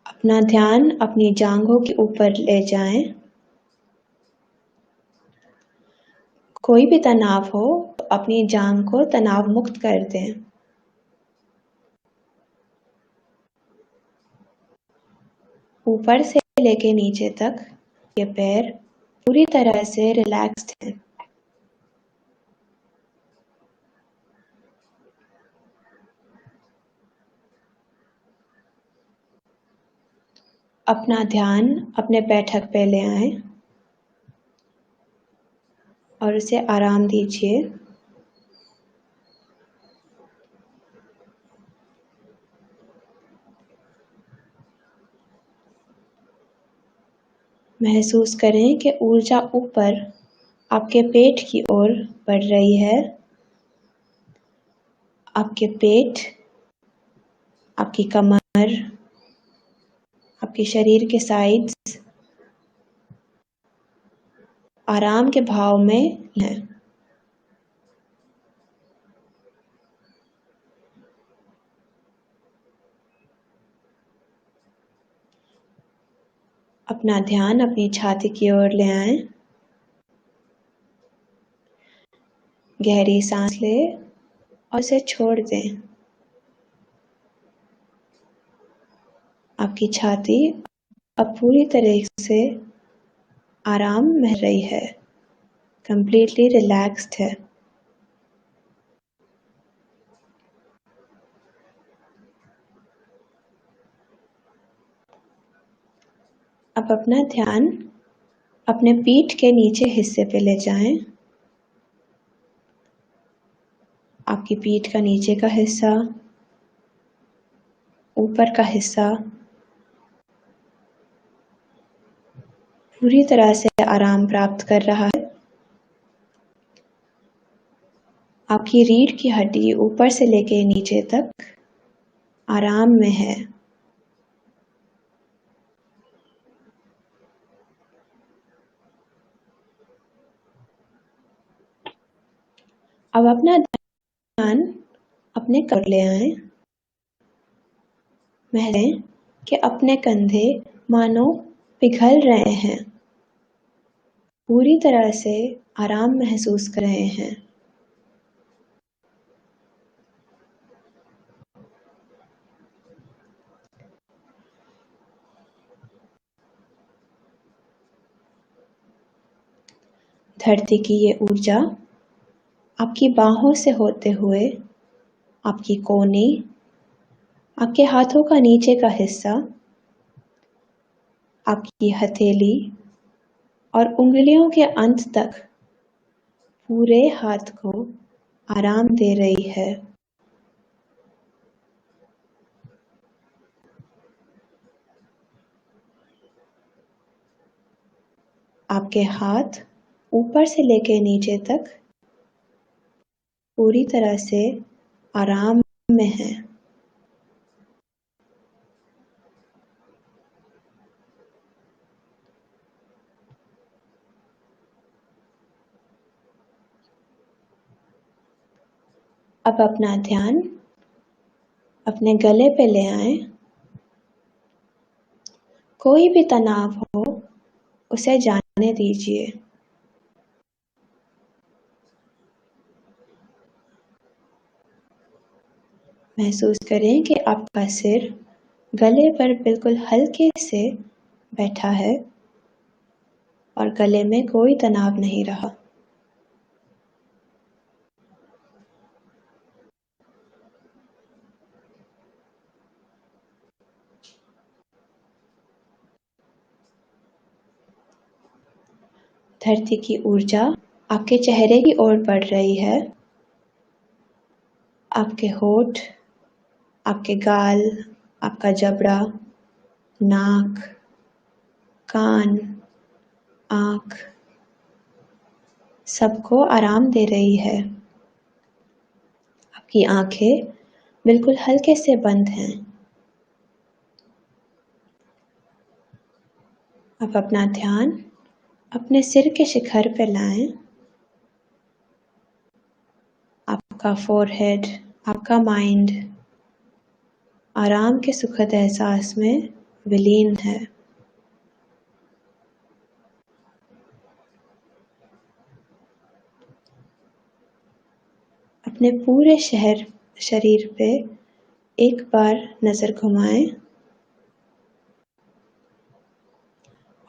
अपना ध्यान अपनी जांघों के ऊपर ले जाएं। कोई भी तनाव हो तो अपनी जांघ को तनाव मुक्त कर दें। ऊपर से लेके नीचे तक ये पैर पूरी तरह से रिलैक्स्ड हैं। अपना ध्यान अपने बैठक पे ले आएं और उसे आराम दीजिए। महसूस करें कि ऊर्जा ऊपर आपके पेट की ओर बढ़ रही है। आपके पेट, आपकी कमर, आपके शरीर के साइड्स आराम के भाव में हैं। अपना ध्यान अपनी छाती की ओर ले आएं। गहरी सांस लें और उसे छोड़ दें। आपकी छाती अब पूरी तरह से आराम में रही है, कंप्लीटली रिलैक्स्ड है। अब अपना ध्यान अपने पीठ के नीचे हिस्से पे ले जाएं। आपकी पीठ का नीचे का हिस्सा, ऊपर का हिस्सा पूरी तरह से आराम प्राप्त कर रहा है। आपकी रीढ़ की हड्डी ऊपर से लेके नीचे तक आराम में है। अब अपना ध्यान अपने कर ले आएं। महलें कि अपने कंधे मानो पिघल रहे हैं, पूरी तरह से आराम महसूस कर रहे हैं। धरती की ये ऊर्जा आपकी बाहों से होते हुए आपकी कोहनी, आपके हाथों का नीचे का हिस्सा, आपकी हथेली और उंगलियों के अंत तक पूरे हाथ को आराम दे रही है। आपके हाथ ऊपर से लेकर नीचे तक पूरी तरह से आराम में है। अब अपना ध्यान अपने गले पे ले आएं। कोई भी तनाव हो उसे जाने दीजिए। महसूस करें कि आपका सिर गले पर बिल्कुल हल्के से बैठा है और गले में कोई तनाव नहीं रहा। धरती की ऊर्जा आपके चेहरे की ओर बढ़ रही है। आपके होठ, आपके गाल, आपका जबड़ा, नाक, कान, आँख सबको आराम दे रही है। आपकी आँखें बिल्कुल हल्के से बंद हैं। अब अपना ध्यान अपने सिर के शिखर पे लाएं। आपका फोरहेड, आपका माइंड आराम के सुखद एहसास में विलीन है। अपने पूरे शरीर पे एक बार नजर घुमाएं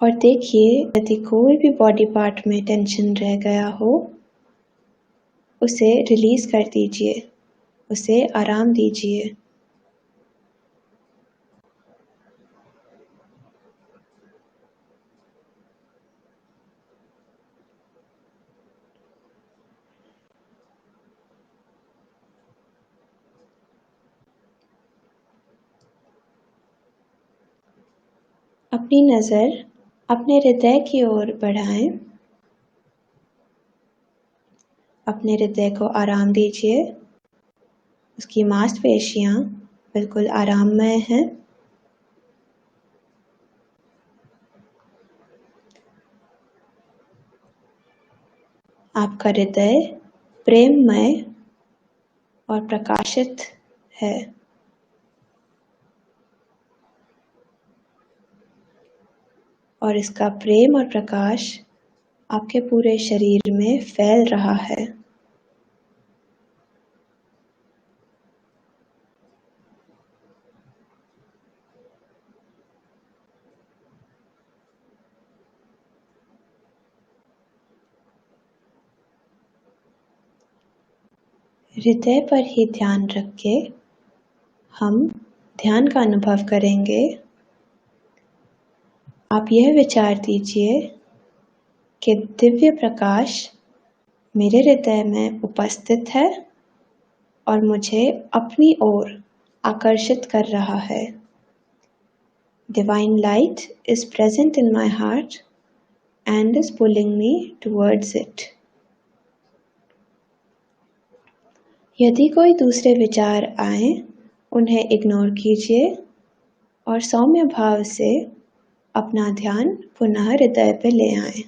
और देखिए यदि कोई भी बॉडी पार्ट में टेंशन रह गया हो उसे रिलीज कर दीजिए, उसे आराम दीजिए। अपनी नजर अपने हृदय की ओर बढ़ाएं। अपने हृदय को आराम दीजिए। उसकी मांसपेशियां बिल्कुल आराममय हैं। आपका हृदय प्रेममय और प्रकाशित है। और इसका प्रेम और प्रकाश आपके पूरे शरीर में फैल रहा है। हृदय पर ही ध्यान रख के हम ध्यान का अनुभव करेंगे। आप यह विचार दीजिए कि दिव्य प्रकाश मेरे हृदय में उपस्थित है और मुझे अपनी ओर आकर्षित कर रहा है। Divine light is present in my heart and is pulling me towards it. यदि कोई दूसरे विचार आए उन्हें इग्नोर कीजिए और सौम्य भाव से अपना ध्यान पुनः हृदय पे ले आएं।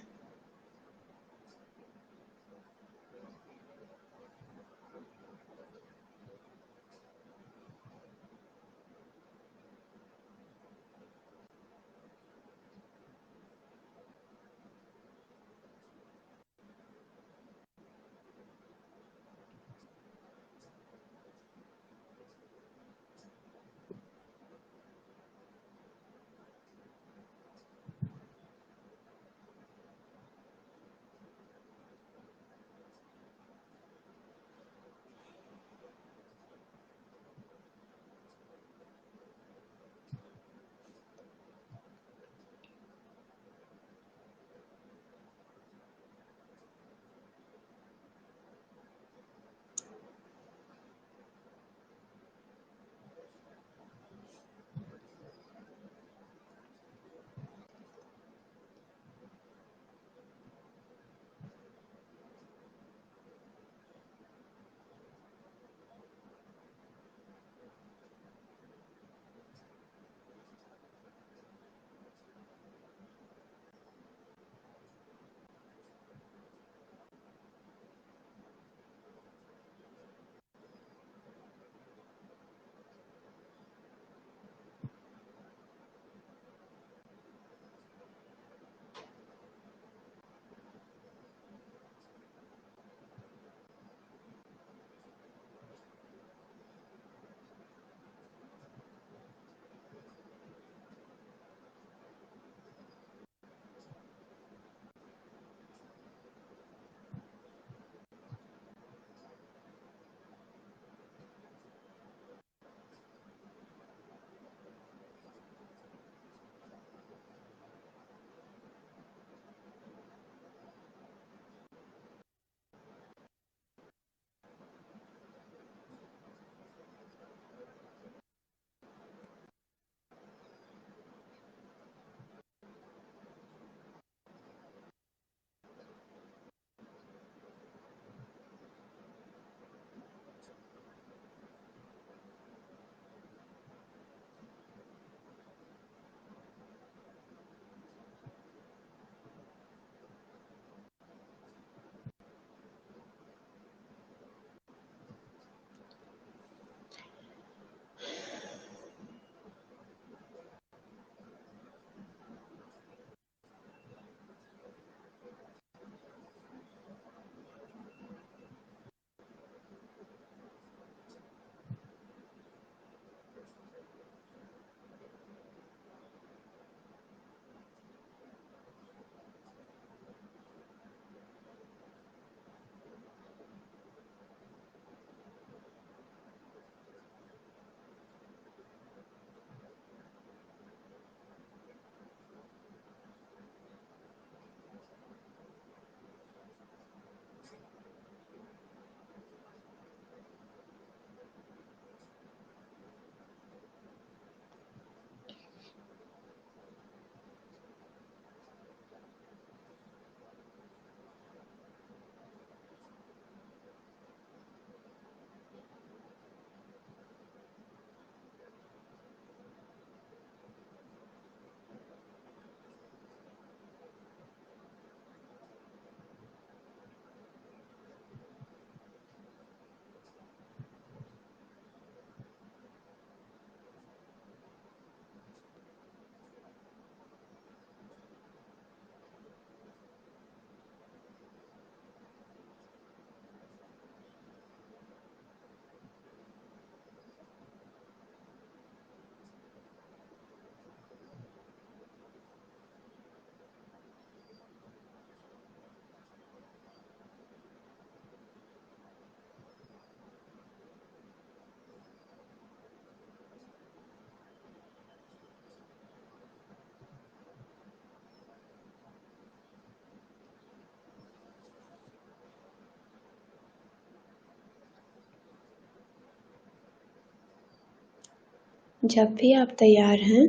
जब भी आप तैयार हैं,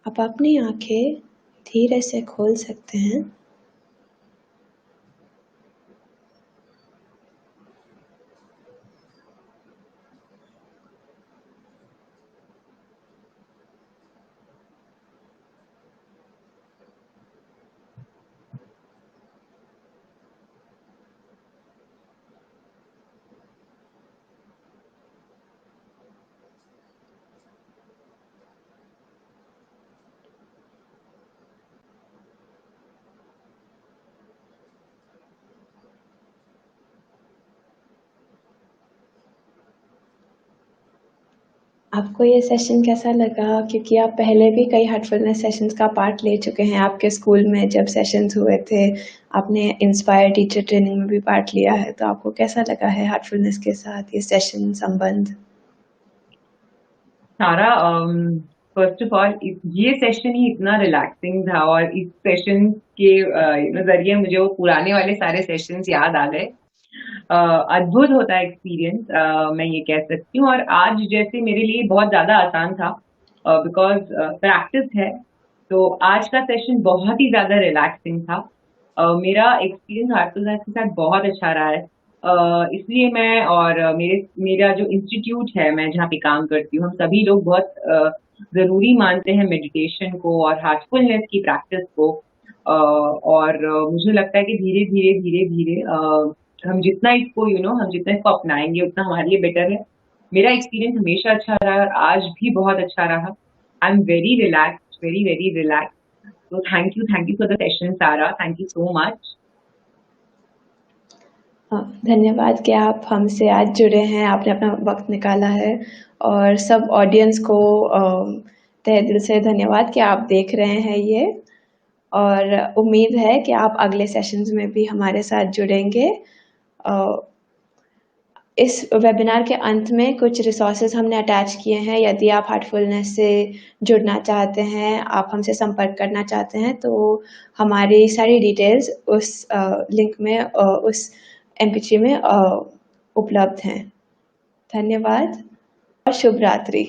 आप अपनी आंखें धीरे से खोल सकते हैं। आपको ये सेशन कैसा लगा? क्योंकि आप पहले भी कई हार्टफुलनेस सेशंस का पार्ट ले चुके हैं। आपके स्कूल में जब सेशंस हुए थे, आपने इंस्पायर टीचर ट्रेनिंग में भी पार्ट लिया है, तो आपको कैसा लगा है हार्टफुलनेस के साथ ये सेशन संबंध? सारा, फर्स्ट ऑफ ऑल ये सेशन ही इतना रिलैक्सिंग था और इस सेशन के जरिए मुझे वो पुराने वाले सारे सेशंस याद आ गए। अद्भुत होता है एक्सपीरियंस, मैं ये कह सकती हूँ। और आज जैसे मेरे लिए बहुत ज्यादा आसान था बिकॉज प्रैक्टिस है, तो आज का सेशन बहुत ही ज्यादा रिलैक्सिंग था। मेरा एक्सपीरियंस हार्टफुलनेस के साथ बहुत अच्छा रहा है। इसलिए मैं और मेरा जो इंस्टीट्यूट है, मैं जहाँ पे काम करती हूँ, हम सभी लोग बहुत जरूरी मानते हैं मेडिटेशन को और हार्टफुलनेस की प्रैक्टिस को। और मुझे लगता है कि धीरे धीरे धीरे धीरे हम जितना इसको हम जितना इसको अपनाएंगे उतना हमारे लिए बेटर है। मेरा एक्सपीरियंस हमेशा अच्छा रहा और आज भी बहुत अच्छा रहा। I am very relax, very very relax. तो thank you for the session Sara, thank you so much. धन्यवाद कि आप हमसे आज जुड़े हैं, आपने अपना वक्त निकाला है। और सब ऑडियंस को तहे दिल से धन्यवाद कि आप देख रहे हैं ये। और उम्मीद है कि आप अगले सेशंस में भी हमारे साथ जुड़ेंगे। इस वेबिनार के अंत में कुछ रिसोर्सेज हमने अटैच किए हैं। यदि आप हार्टफुलनेस से जुड़ना चाहते हैं, आप हमसे संपर्क करना चाहते हैं, तो हमारी सारी डिटेल्स उस लिंक में उस MP3 में उपलब्ध हैं। धन्यवाद और शुभ रात्रि।